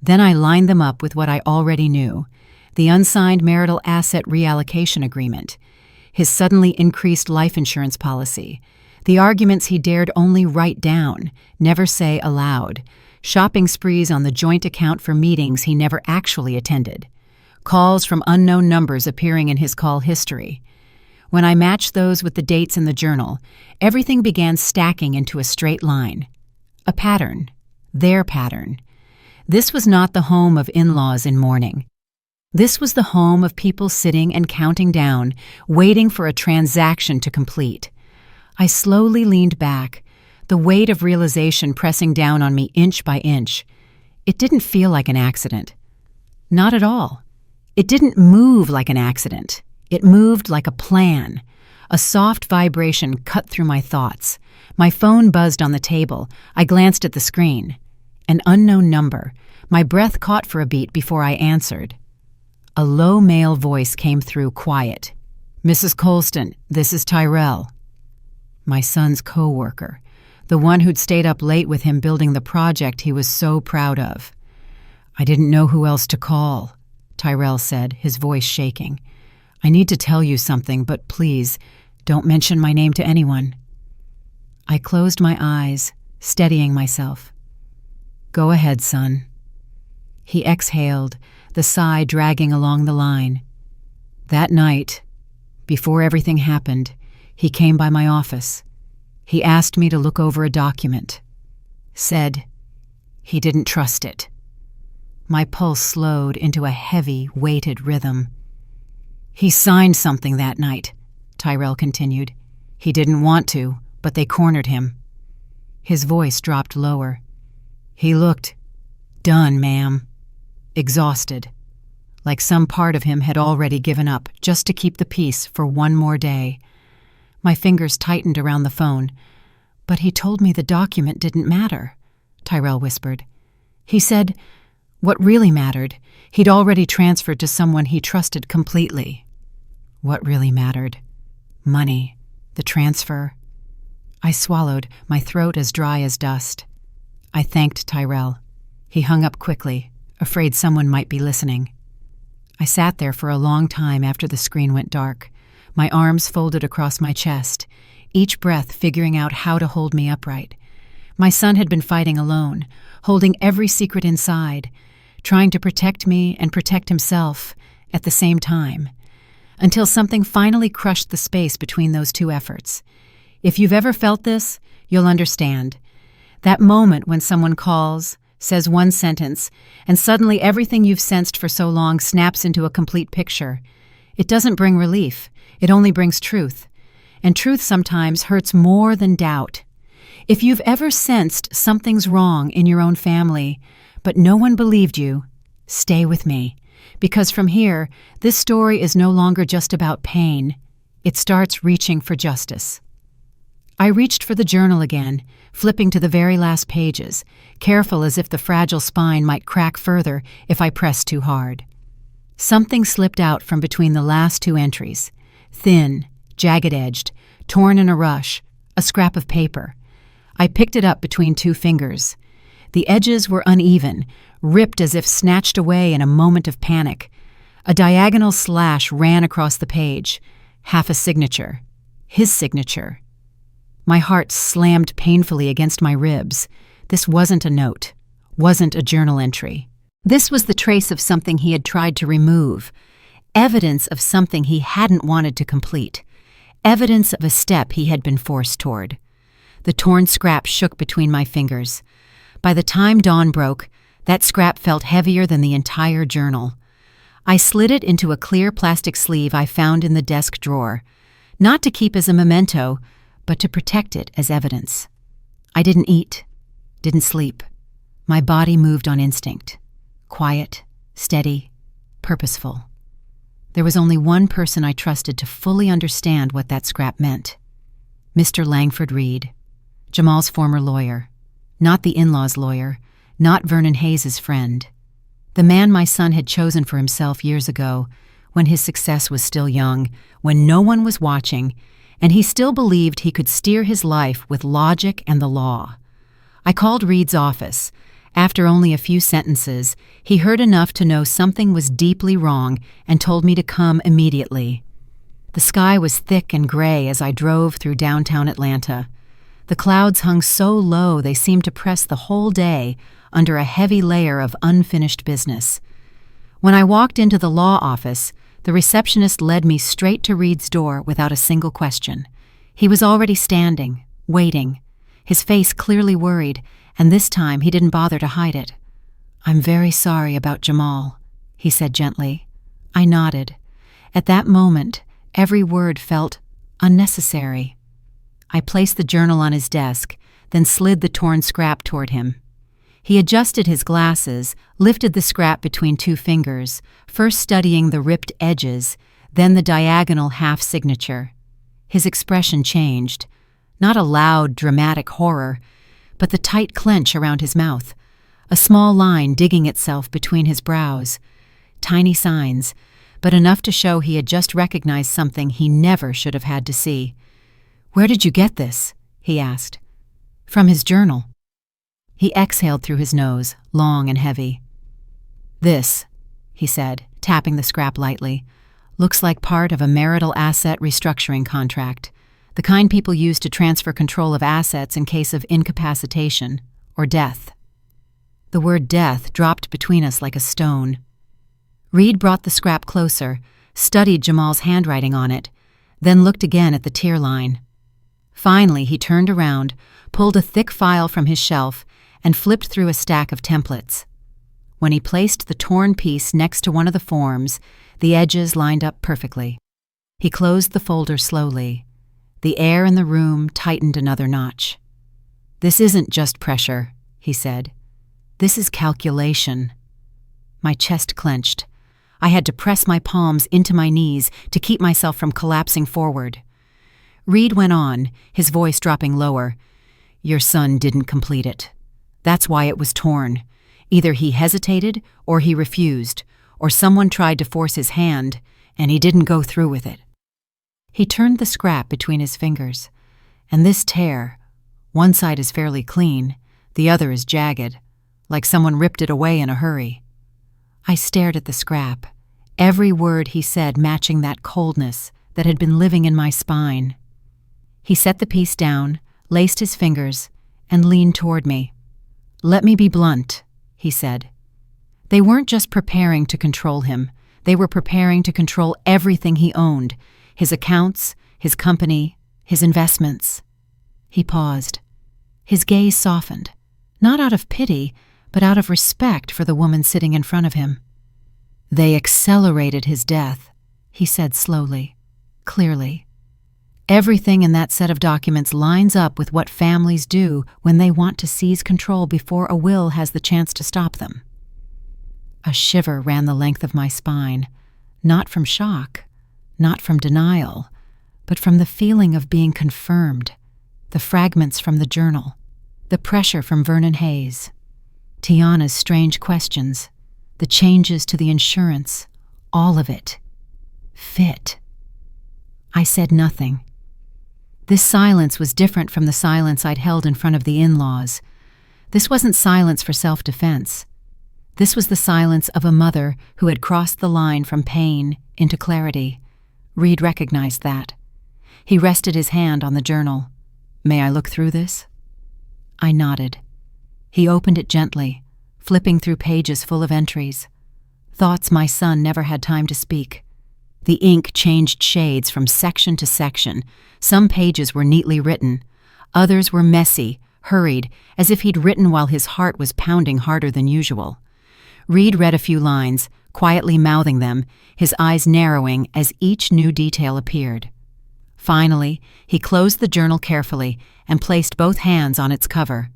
[SPEAKER 1] Then I lined them up with what I already knew: the unsigned marital asset reallocation agreement, his suddenly increased life insurance policy, the arguments he dared only write down, never say aloud, shopping sprees on the joint account for meetings he never actually attended, calls from unknown numbers appearing in his call history. When I matched those with the dates in the journal, everything began stacking into a straight line. A pattern. Their pattern. This was not the home of in-laws in mourning. This was the home of people sitting and counting down, waiting for a transaction to complete. I slowly leaned back, the weight of realization pressing down on me inch by inch. It didn't feel like an accident. Not at all. It didn't move like an accident. It moved like a plan. A soft vibration cut through my thoughts. My phone buzzed on the table. I glanced at the screen. An unknown number. My breath caught for a beat before I answered. A low male voice came through, quiet. "Mrs. Colston, this is Tyrell." My son's co-worker, the one who'd stayed up late with him building the project he was so proud of. "I didn't know who else to call," Tyrell said, his voice shaking. "I need to tell you something, but please, don't mention my name to anyone." I closed my eyes, steadying myself. "Go ahead, son." He exhaled, the sigh dragging along the line. That night, before everything happened, he came by my office. He asked me to look over a document. Said he didn't trust it. My pulse slowed into a heavy, weighted rhythm. "He signed something that night," Tyrell continued. "He didn't want to, but they cornered him." His voice dropped lower. "He looked done, ma'am. Exhausted. Like some part of him had already given up just to keep the peace for one more day." My fingers tightened around the phone. "But he told me the document didn't matter," Tyrell whispered. "He said what really mattered, he'd already transferred to someone he trusted completely." What really mattered? Money. The transfer. I swallowed, my throat as dry as dust. I thanked Tyrell. He hung up quickly, afraid someone might be listening. I sat there for a long time after the screen went dark, my arms folded across my chest, each breath figuring out how to hold me upright. My son had been fighting alone, holding every secret inside, trying to protect me and protect himself at the same time, until something finally crushed the space between those two efforts. If you've ever felt this, you'll understand. That moment when someone calls, says one sentence, and suddenly everything you've sensed for so long snaps into a complete picture. It doesn't bring relief, it only brings truth. And truth sometimes hurts more than doubt. If you've ever sensed something's wrong in your own family, but no one believed you, stay with me. Because from here, this story is no longer just about pain. It starts reaching for justice. I reached for the journal again, flipping to the very last pages, careful as if the fragile spine might crack further if I pressed too hard. Something slipped out from between the last two entries. Thin, jagged-edged, torn in a rush, a scrap of paper. I picked it up between two fingers. The edges were uneven, ripped as if snatched away in a moment of panic. A diagonal slash ran across the page, half a signature. His signature. My heart slammed painfully against my ribs. This wasn't a note, wasn't a journal entry. This was the trace of something he had tried to remove, evidence of something he hadn't wanted to complete, evidence of a step he had been forced toward. The torn scrap shook between my fingers. By the time dawn broke, that scrap felt heavier than the entire journal. I slid it into a clear plastic sleeve I found in the desk drawer, not to keep as a memento, but to protect it as evidence. I didn't eat, didn't sleep. My body moved on instinct. Quiet, steady, purposeful. There was only one person I trusted to fully understand what that scrap meant. Mr. Langford Reed, Jamal's former lawyer. Not the in-laws lawyer, not Vernon Hayes' friend. The man my son had chosen for himself years ago, when his success was still young, when no one was watching, and he still believed he could steer his life with logic and the law. I called Reed's office. After only a few sentences, he heard enough to know something was deeply wrong and told me to come immediately. The sky was thick and gray as I drove through downtown Atlanta. The clouds hung so low they seemed to press the whole day under a heavy layer of unfinished business. When I walked into the law office, the receptionist led me straight to Reed's door without a single question. He was already standing, waiting, his face clearly worried, and this time he didn't bother to hide it. "I'm very sorry about Jamal," he said gently. I nodded. At that moment, every word felt unnecessary. I placed the journal on his desk, then slid the torn scrap toward him. He adjusted his glasses, lifted the scrap between two fingers, first studying the ripped edges, then the diagonal half-signature. His expression changed. Not a loud, dramatic horror, but the tight clench around his mouth, a small line digging itself between his brows. Tiny signs, but enough to show he had just recognized something he never should have had to see. "Where did you get this?" he asked. "From his journal." He exhaled through his nose, long and heavy. "This," he said, tapping the scrap lightly, "looks like part of a marital asset restructuring contract, the kind people use to transfer control of assets in case of incapacitation or death." The word death dropped between us like a stone. Reed brought the scrap closer, studied Jamal's handwriting on it, then looked again at the tear line. Finally, he turned around, pulled a thick file from his shelf, and flipped through a stack of templates. When he placed the torn piece next to one of the forms, the edges lined up perfectly. He closed the folder slowly. The air in the room tightened another notch. "This isn't just pressure," he said. "This is calculation." My chest clenched. I had to press my palms into my knees to keep myself from collapsing forward. Reed went on, his voice dropping lower. "Your son didn't complete it. That's why it was torn. Either he hesitated, or he refused, or someone tried to force his hand, and he didn't go through with it." He turned the scrap between his fingers. "And this tear, one side is fairly clean, the other is jagged, like someone ripped it away in a hurry." I stared at the scrap, every word he said matching that coldness that had been living in my spine. He set the piece down, laced his fingers, and leaned toward me. "Let me be blunt," he said. They weren't just preparing to control him. They were preparing to control everything he owned, his accounts, his company, his investments. He paused. His gaze softened, not out of pity, but out of respect for the woman sitting in front of him. "They accelerated his death," he said slowly, clearly. "Everything in that set of documents lines up with what families do when they want to seize control before a will has the chance to stop them." A shiver ran the length of my spine, not from shock, not from denial, but from the feeling of being confirmed, the fragments from the journal, the pressure from Vernon Hayes, Tiana's strange questions, the changes to the insurance, all of it. Fit. I said nothing. This silence was different from the silence I'd held in front of the in-laws. This wasn't silence for self-defense. This was the silence of a mother who had crossed the line from pain into clarity. Reed recognized that. He rested his hand on the journal. "May I look through this?" I nodded. He opened it gently, flipping through pages full of entries. Thoughts my son never had time to speak. The ink changed shades from section to section. Some pages were neatly written. Others were messy, hurried, as if he'd written while his heart was pounding harder than usual. Reed read a few lines, quietly mouthing them, his eyes narrowing as each new detail appeared. Finally, he closed the journal carefully and placed both hands on its cover.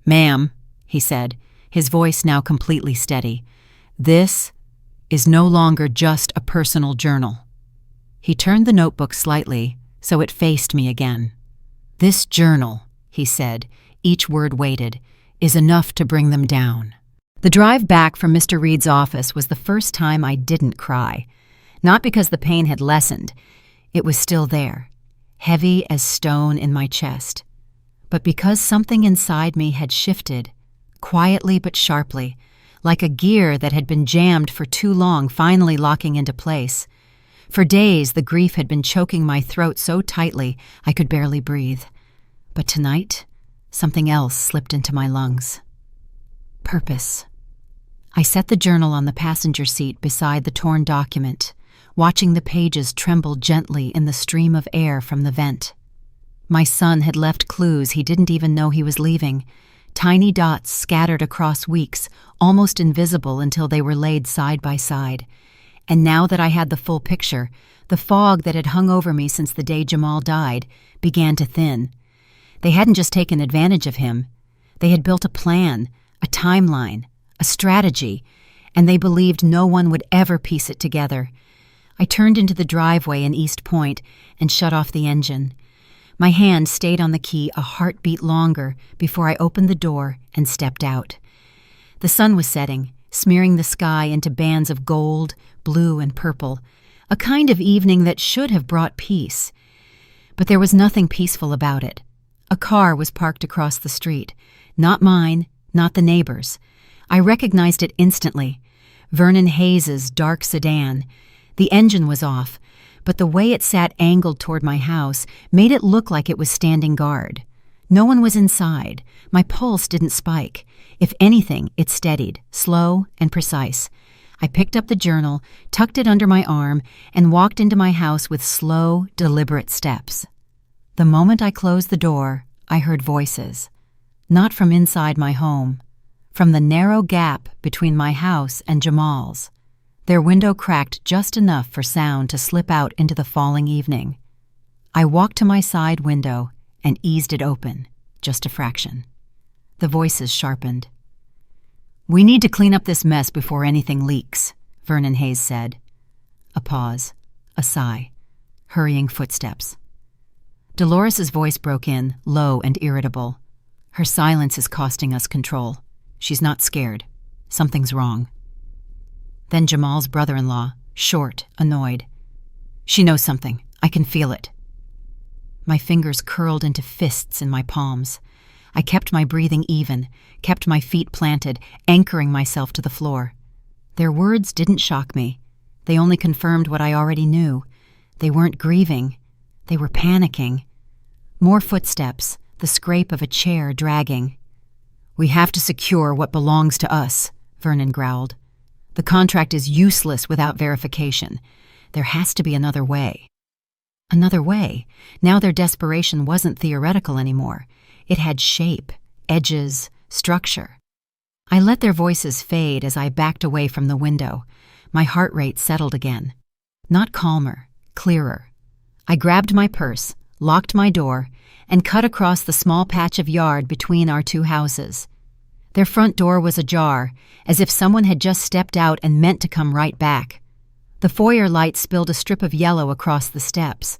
[SPEAKER 1] "Ma'am," he said, his voice now completely steady, "this is no longer just a personal journal." He turned the notebook slightly so it faced me again. "This journal," he said, each word weighted, "is enough to bring them down." The drive back from Mr. Reed's office was the first time I didn't cry. Not because the pain had lessened. It was still there, heavy as stone in my chest. But because something inside me had shifted, quietly but sharply, like a gear that had been jammed for too long finally locking into place. For days the grief had been choking my throat so tightly I could barely breathe. But tonight, something else slipped into my lungs. Purpose. I set the journal on the passenger seat beside the torn document, watching the pages tremble gently in the stream of air from the vent. My son had left clues he didn't even know he was leaving, tiny dots scattered across weeks, almost invisible until they were laid side by side. And now that I had the full picture, the fog that had hung over me since the day Jamal died began to thin. They hadn't just taken advantage of him. They had built a plan, a timeline, a strategy, and they believed no one would ever piece it together. I turned into the driveway in East Point and shut off the engine. My hand stayed on the key a heartbeat longer before I opened the door and stepped out. The sun was setting, smearing the sky into bands of gold, blue, and purple, a kind of evening that should have brought peace. But there was nothing peaceful about it. A car was parked across the street. Not mine, not the neighbor's. I recognized it instantly. Vernon Hayes's dark sedan. The engine was off, but the way it sat angled toward my house made it look like it was standing guard. No one was inside. My pulse didn't spike. If anything, it steadied, slow and precise. I picked up the journal, tucked it under my arm, and walked into my house with slow, deliberate steps. The moment I closed the door, I heard voices. Not from inside my home. From the narrow gap between my house and Jamal's. Their window cracked just enough for sound to slip out into the falling evening. I walked to my side window and eased it open, just a fraction. The voices sharpened. "We need to clean up this mess before anything leaks," Vernon Hayes said. A pause, a sigh, hurrying footsteps. Dolores's voice broke in, low and irritable. "Her silence is costing us control. She's not scared. Something's wrong." Then Jamal's brother-in-law, short, annoyed. "She knows something. I can feel it." My fingers curled into fists in my palms. I kept my breathing even, kept my feet planted, anchoring myself to the floor. Their words didn't shock me. They only confirmed what I already knew. They weren't grieving. They were panicking. More footsteps, the scrape of a chair dragging. "We have to secure what belongs to us," Vernon growled. "The contract is useless without verification. There has to be another way." Another way. Now their desperation wasn't theoretical anymore. It had shape, edges, structure. I let their voices fade as I backed away from the window. My heart rate settled again. Not calmer, clearer. I grabbed my purse, locked my door, and cut across the small patch of yard between our two houses. Their front door was ajar, as if someone had just stepped out and meant to come right back. The foyer light spilled a strip of yellow across the steps.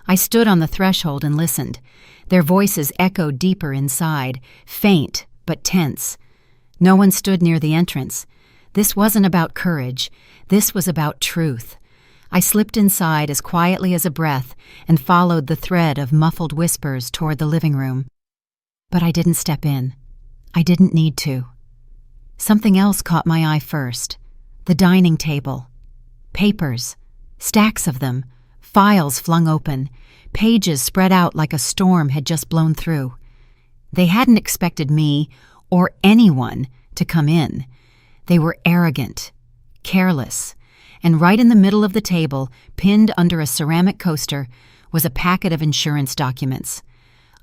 [SPEAKER 1] I stood on the threshold and listened. Their voices echoed deeper inside, faint but tense. No one stood near the entrance. This wasn't about courage. This was about truth. I slipped inside as quietly as a breath and followed the thread of muffled whispers toward the living room. But I didn't step in. I didn't need to. Something else caught my eye first. The dining table. Papers. Stacks of them. Files flung open. Pages spread out like a storm had just blown through. They hadn't expected me, or anyone, to come in. They were arrogant, careless, and right in the middle of the table, pinned under a ceramic coaster, was a packet of insurance documents.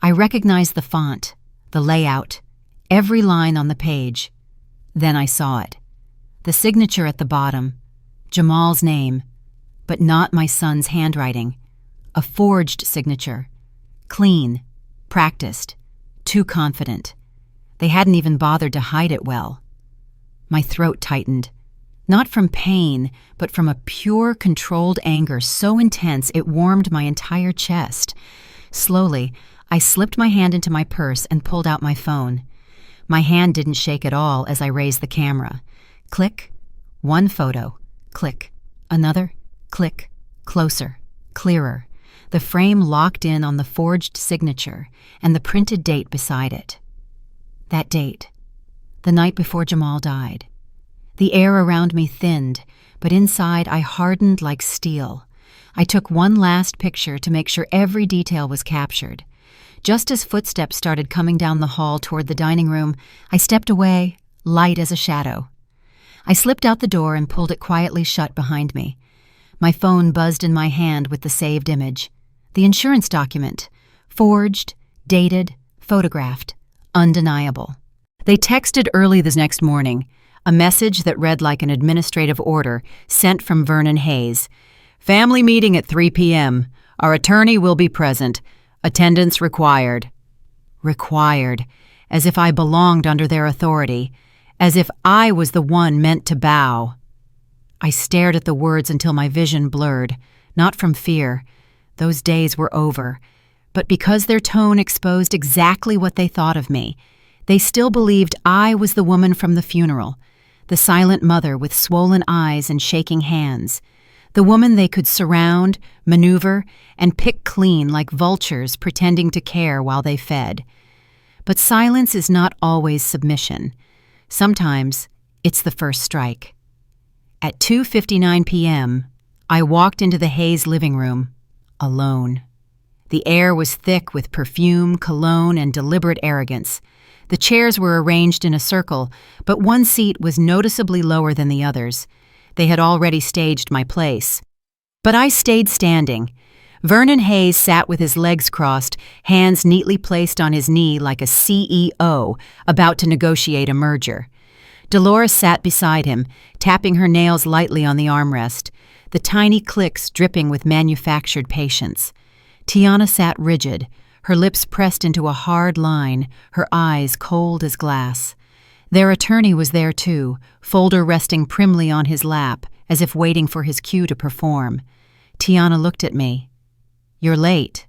[SPEAKER 1] I recognized the font, the layout, every line on the page. Then I saw it. The signature at the bottom, Jamal's name, but not my son's handwriting. A forged signature. Clean, practiced, too confident. They hadn't even bothered to hide it well. My throat tightened. Not from pain, but from a pure, controlled anger so intense it warmed my entire chest. Slowly, I slipped my hand into my purse and pulled out my phone. My hand didn't shake at all as I raised the camera. Click. One photo. Click. Another. Click. Closer. Clearer. The frame locked in on the forged signature and the printed date beside it. That date. The night before Jamal died. The air around me thinned, but inside I hardened like steel. I took one last picture to make sure every detail was captured. Just as footsteps started coming down the hall toward the dining room, I stepped away, light as a shadow. I slipped out the door and pulled it quietly shut behind me. My phone buzzed in my hand with the saved image. The insurance document. Forged, dated, photographed. Undeniable. They texted early the next morning, a message that read like an administrative order sent from Vernon Hayes. Family meeting at 3 p.m. Our attorney will be present. Attendance required. Required, as if I belonged under their authority, as if I was the one meant to bow. I stared at the words until my vision blurred, not from fear. Those days were over. But because their tone exposed exactly what they thought of me, they still believed I was the woman from the funeral, the silent mother with swollen eyes and shaking hands, the woman they could surround, maneuver, and pick clean like vultures pretending to care while they fed. But silence is not always submission. Sometimes it's the first strike. At 2:59 p.m., I walked into the Hayes living room, alone. The air was thick with perfume, cologne, and deliberate arrogance. The chairs were arranged in a circle, but one seat was noticeably lower than the others. They had already staged my place. But I stayed standing. Vernon Hayes sat with his legs crossed, hands neatly placed on his knee like a CEO about to negotiate a merger. Dolores sat beside him, tapping her nails lightly on the armrest, the tiny clicks dripping with manufactured patience. Tiana sat rigid, her lips pressed into a hard line, her eyes cold as glass. Their attorney was there too, folder resting primly on his lap, as if waiting for his cue to perform. Tiana looked at me. "You're late."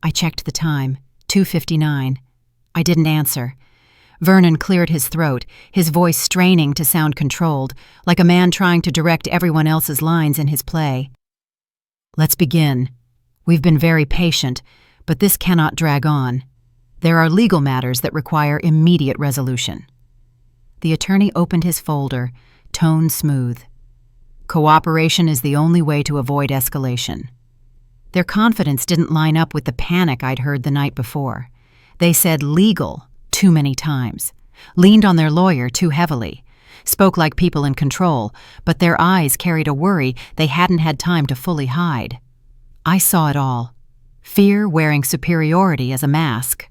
[SPEAKER 1] I checked the time, 2:59. I didn't answer. Vernon cleared his throat, his voice straining to sound controlled, like a man trying to direct everyone else's lines in his play. "Let's begin. We've been very patient, but this cannot drag on. There are legal matters that require immediate resolution." The attorney opened his folder, tone smooth. "Cooperation is the only way to avoid escalation." Their confidence didn't line up with the panic I'd heard the night before. They said legal too many times, leaned on their lawyer too heavily, spoke like people in control, but their eyes carried a worry they hadn't had time to fully hide. I saw it all. Fear wearing superiority as a mask.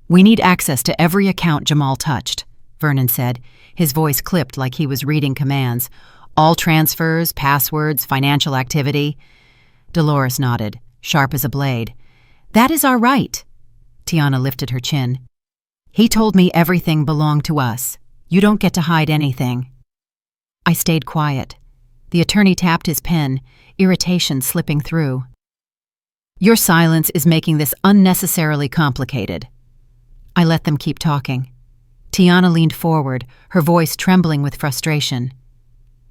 [SPEAKER 1] "We need access to every account Jamal touched. Vernon said, his voice clipped like he was reading commands. "All transfers, passwords, financial activity." Dolores nodded, sharp as a blade. "That is our right." Tiana lifted her chin. "He told me everything belonged to us. You don't get to hide anything." I stayed quiet. The attorney tapped his pen, irritation slipping through. "Your silence is making this unnecessarily complicated." I let them keep talking. Tiana leaned forward, her voice trembling with frustration.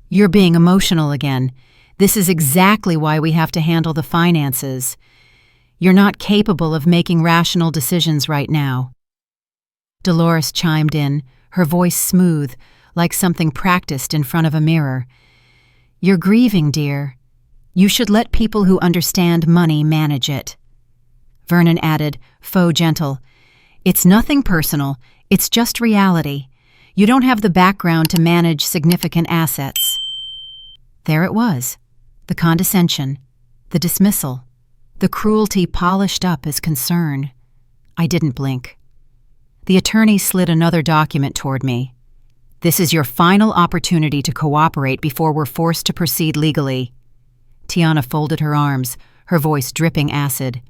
[SPEAKER 1] "You're being emotional again. This is exactly why we have to handle the finances. You're not capable of making rational decisions right now." Dolores chimed in, her voice smooth, like something practiced in front of a mirror. "You're grieving, dear. You should let people who understand money manage it." Vernon added, faux gentle, "It's nothing personal, it's just reality. You don't have the background to manage significant assets." There it was, the condescension, the dismissal, the cruelty polished up as concern. I didn't blink. The attorney slid another document toward me. "This is your final opportunity to cooperate before we're forced to proceed legally." Tiana folded her arms, her voice dripping acid.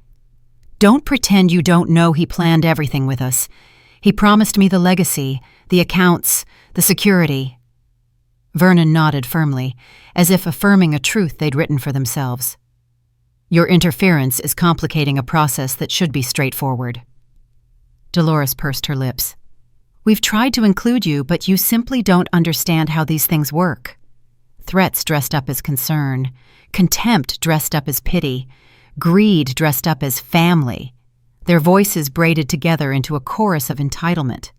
[SPEAKER 1] "Don't pretend you don't know he planned everything with us. He promised me the legacy, the accounts, the security." Vernon nodded firmly, as if affirming a truth they'd written for themselves. "Your interference is complicating a process that should be straightforward." Dolores pursed her lips. "We've tried to include you, but you simply don't understand how these things work." Threats dressed up as concern, contempt dressed up as pity, greed dressed up as family, their voices braided together into a chorus of entitlement.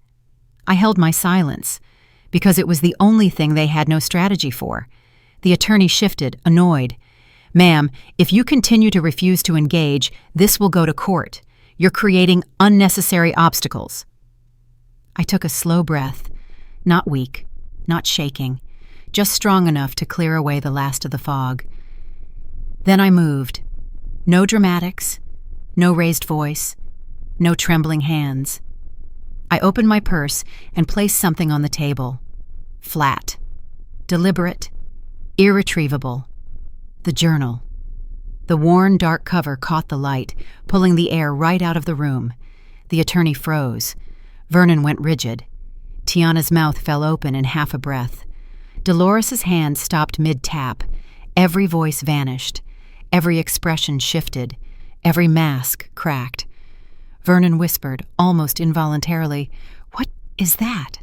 [SPEAKER 1] I held my silence, because it was the only thing they had no strategy for. The attorney shifted, annoyed. "Ma'am, if you continue to refuse to engage, this will go to court. You're creating unnecessary obstacles." I took a slow breath, not weak, not shaking, just strong enough to clear away the last of the fog. Then I moved. No dramatics, no raised voice, no trembling hands. I opened my purse and placed something on the table. Flat, deliberate, irretrievable. The journal. The worn, dark cover caught the light, pulling the air right out of the room. The attorney froze. Vernon went rigid. Tiana's mouth fell open in half a breath. Dolores's hand stopped mid-tap. Every voice vanished. Every expression shifted. Every mask cracked. Vernon whispered, almost involuntarily, "What is that?"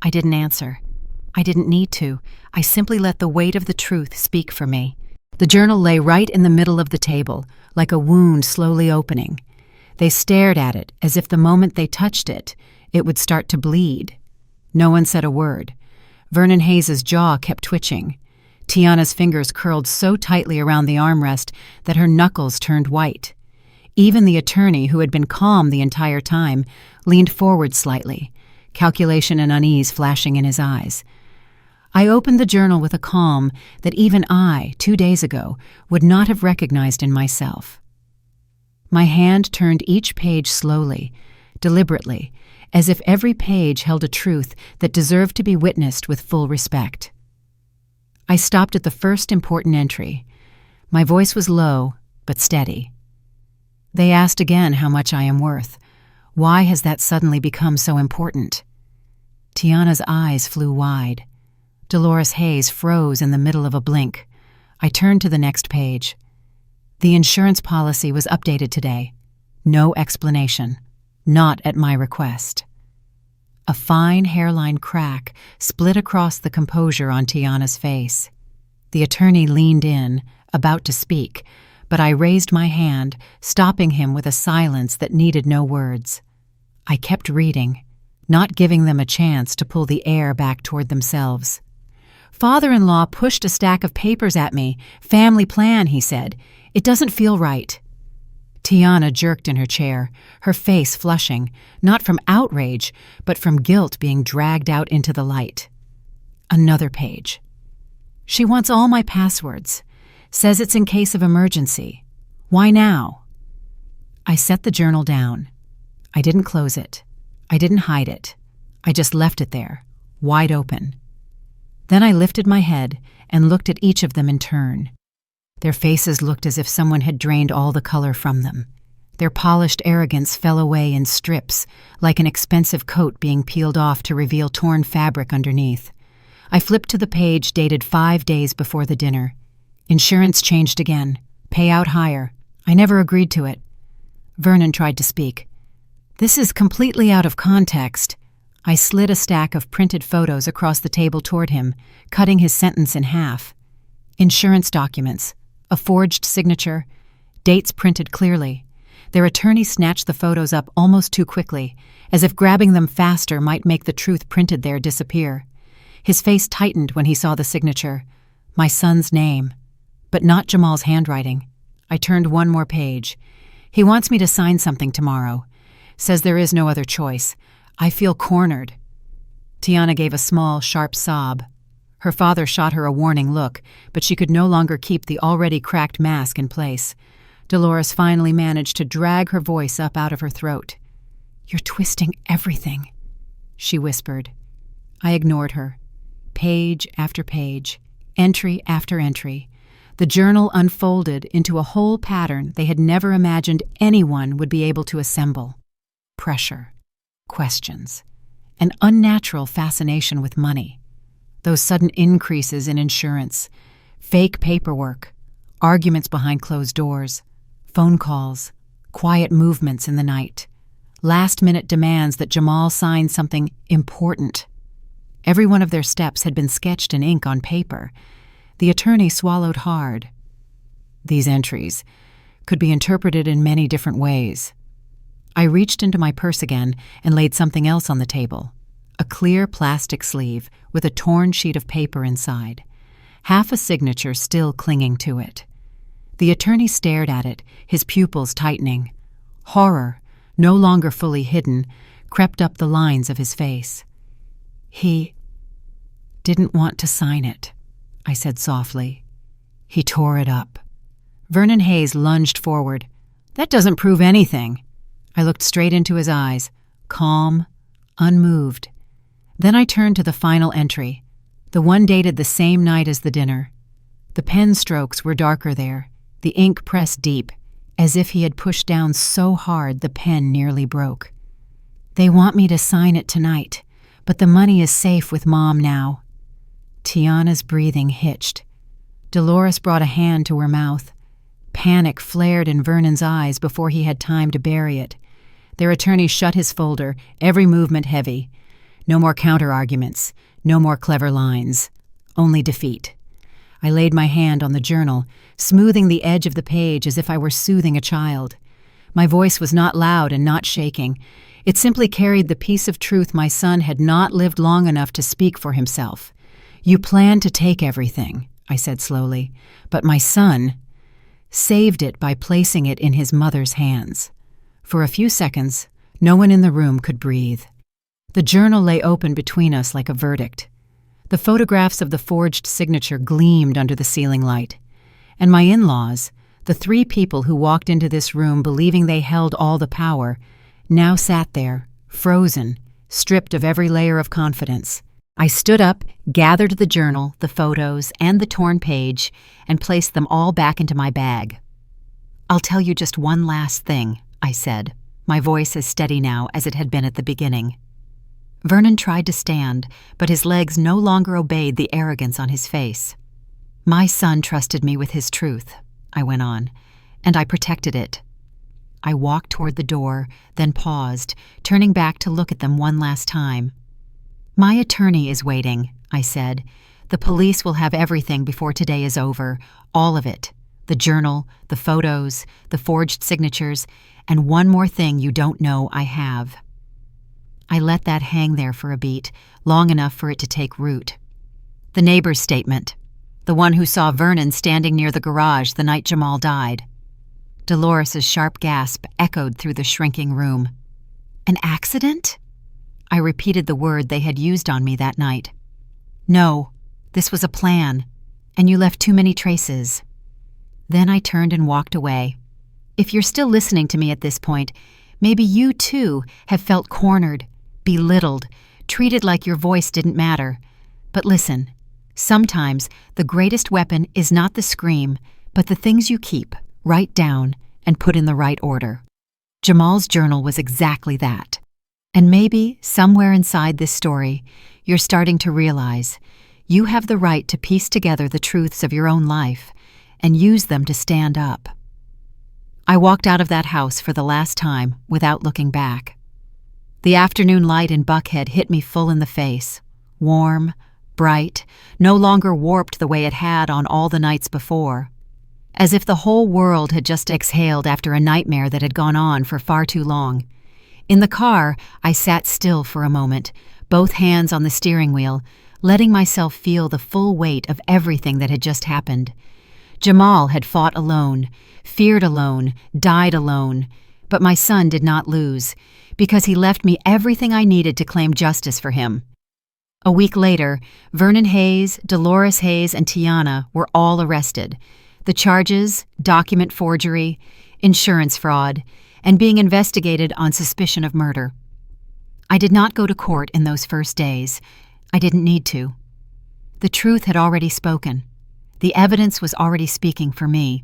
[SPEAKER 1] I didn't answer. I didn't need to. I simply let the weight of the truth speak for me. The journal lay right in the middle of the table, like a wound slowly opening. They stared at it as if the moment they touched it, it would start to bleed. No one said a word. Vernon Hayes's jaw kept twitching. Tiana's fingers curled so tightly around the armrest that her knuckles turned white. Even the attorney, who had been calm the entire time, leaned forward slightly, calculation and unease flashing in his eyes. I opened the journal with a calm that even I, 2 days ago, would not have recognized in myself. My hand turned each page slowly, deliberately, as if every page held a truth that deserved to be witnessed with full respect. I stopped at the first important entry. My voice was low, but steady. They asked again how much I am worth. Why has that suddenly become so important? Tiana's eyes flew wide. Dolores Hayes froze in the middle of a blink. I turned to the next page. The insurance policy was updated today. No explanation. Not at my request. A fine hairline crack split across the composure on Tiana's face. The attorney leaned in, about to speak, but I raised my hand, stopping him with a silence that needed no words. I kept reading, not giving them a chance to pull the air back toward themselves. "Father-in-law pushed a stack of papers at me. Family plan," he said. "It doesn't feel right." Tiana jerked in her chair, her face flushing, not from outrage, but from guilt being dragged out into the light. Another page. "She wants all my passwords. Says it's in case of emergency. Why now?" I set the journal down. I didn't close it. I didn't hide it. I just left it there, wide open. Then I lifted my head and looked at each of them in turn. Their faces looked as if someone had drained all the color from them. Their polished arrogance fell away in strips, like an expensive coat being peeled off to reveal torn fabric underneath. I flipped to the page dated 5 days before the dinner. Insurance changed again. Payout higher. I never agreed to it. Vernon tried to speak. This is completely out of context. I slid a stack of printed photos across the table toward him, cutting his sentence in half. Insurance documents, a forged signature, dates printed clearly. Their attorney snatched the photos up almost too quickly, as if grabbing them faster might make the truth printed there disappear. His face tightened when he saw the signature. My son's name. But not Jamal's handwriting. I turned one more page. He wants me to sign something tomorrow. Says there is no other choice. I feel cornered. Tiana gave a small, sharp sob. Her father shot her a warning look, but she could no longer keep the already cracked mask in place. Dolores finally managed to drag her voice up out of her throat. "You're twisting everything," she whispered. I ignored her. Page after page, entry after entry. The journal unfolded into a whole pattern they had never imagined anyone would be able to assemble. Pressure, questions, an unnatural fascination with money, those sudden increases in insurance, fake paperwork, arguments behind closed doors, phone calls, quiet movements in the night, last-minute demands that Jamal sign something important. Every one of their steps had been sketched in ink on paper. The attorney swallowed hard. These entries could be interpreted in many different ways. I reached into my purse again and laid something else on the table, a clear plastic sleeve with a torn sheet of paper inside, half a signature still clinging to it. The attorney stared at it, his pupils tightening. Horror, no longer fully hidden, crept up the lines of his face. He didn't want to sign it, I said softly. He tore it up. Vernon Hayes lunged forward. That doesn't prove anything. I looked straight into his eyes, calm, unmoved. Then I turned to the final entry, the one dated the same night as the dinner. The pen strokes were darker there, the ink pressed deep, as if he had pushed down so hard the pen nearly broke. They want me to sign it tonight, but the money is safe with Mom now. Tiana's breathing hitched. Dolores brought a hand to her mouth. Panic flared in Vernon's eyes before he had time to bury it. Their attorney shut his folder, every movement heavy. No more counter-arguments, no more clever lines. Only defeat. I laid my hand on the journal, smoothing the edge of the page as if I were soothing a child. My voice was not loud and not shaking. It simply carried the piece of truth my son had not lived long enough to speak for himself. You planned to take everything, I said slowly, but my son saved it by placing it in his mother's hands. For a few seconds, no one in the room could breathe. The journal lay open between us like a verdict. The photographs of the forged signature gleamed under the ceiling light. And my in-laws, the 3 people who walked into this room believing they held all the power, now sat there, frozen, stripped of every layer of confidence. I stood up, gathered the journal, the photos, and the torn page, and placed them all back into my bag. "I'll tell you just one last thing," I said, my voice as steady now as it had been at the beginning. Vernon tried to stand, but his legs no longer obeyed the arrogance on his face. "My son trusted me with his truth," I went on, "and I protected it." I walked toward the door, then paused, turning back to look at them one last time. "My attorney is waiting," I said. "The police will have everything before today is over, all of it. The journal, the photos, the forged signatures, and one more thing you don't know I have." I let that hang there for a beat, long enough for it to take root. The neighbor's statement, the one who saw Vernon standing near the garage the night Jamal died. Dolores's sharp gasp echoed through the shrinking room. "An accident?" I repeated the word they had used on me that night. "No, this was a plan, and you left too many traces." Then I turned and walked away. If you're still listening to me at this point, maybe you too have felt cornered, belittled, treated like your voice didn't matter. But listen, sometimes the greatest weapon is not the scream, but the things you keep, write down, and put in the right order. Jamal's journal was exactly that. And maybe, somewhere inside this story, you're starting to realize you have the right to piece together the truths of your own life and use them to stand up. I walked out of that house for the last time without looking back. The afternoon light in Buckhead hit me full in the face, warm, bright, no longer warped the way it had on all the nights before, as if the whole world had just exhaled after a nightmare that had gone on for far too long. In the car, I sat still for a moment, both hands on the steering wheel, letting myself feel the full weight of everything that had just happened. Jamal had fought alone, feared alone, died alone, but my son did not lose, because he left me everything I needed to claim justice for him. A week later, Vernon Hayes, Dolores Hayes, and Tiana were all arrested. The charges, document forgery, insurance fraud, and being investigated on suspicion of murder. I did not go to court in those first days. I didn't need to. The truth had already spoken. The evidence was already speaking for me.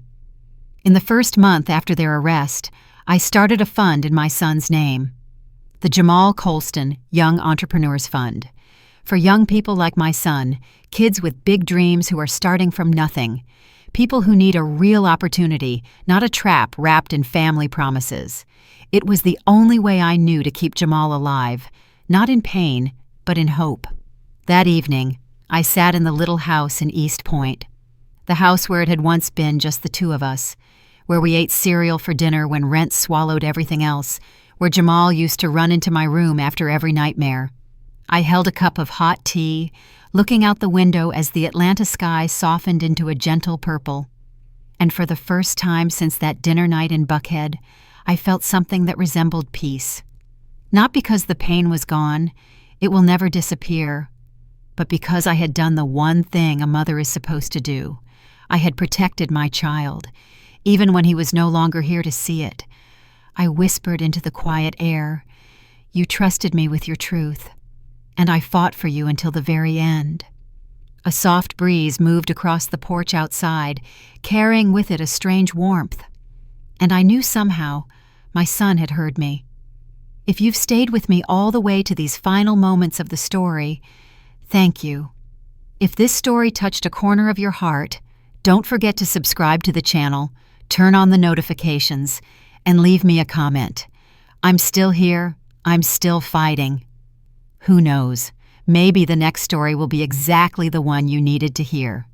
[SPEAKER 1] In the first month after their arrest, I started a fund in my son's name, the Marva Colston Young Entrepreneurs Fund, for young people like my son, kids with big dreams who are starting from nothing, people who need a real opportunity, not a trap wrapped in family promises. It was the only way I knew to keep Jamal alive, not in pain, but in hope. That evening, I sat in the little house in East Point, the house where it had once been just the two of us, where we ate cereal for dinner when rent swallowed everything else, where Jamal used to run into my room after every nightmare. I held a cup of hot tea, looking out the window as the Atlanta sky softened into a gentle purple. And for the first time since that dinner night in Buckhead, I felt something that resembled peace. Not because the pain was gone, it will never disappear, but because I had done the one thing a mother is supposed to do. I had protected my child, even when he was no longer here to see it. I whispered into the quiet air, "You trusted me with your truth, and I fought for you until the very end." A soft breeze moved across the porch outside, carrying with it a strange warmth. And I knew somehow my son had heard me. If you've stayed with me all the way to these final moments of the story, thank you. If this story touched a corner of your heart, don't forget to subscribe to the channel, turn on the notifications, and leave me a comment. I'm still here. I'm still fighting. Who knows? Maybe the next story will be exactly the one you needed to hear.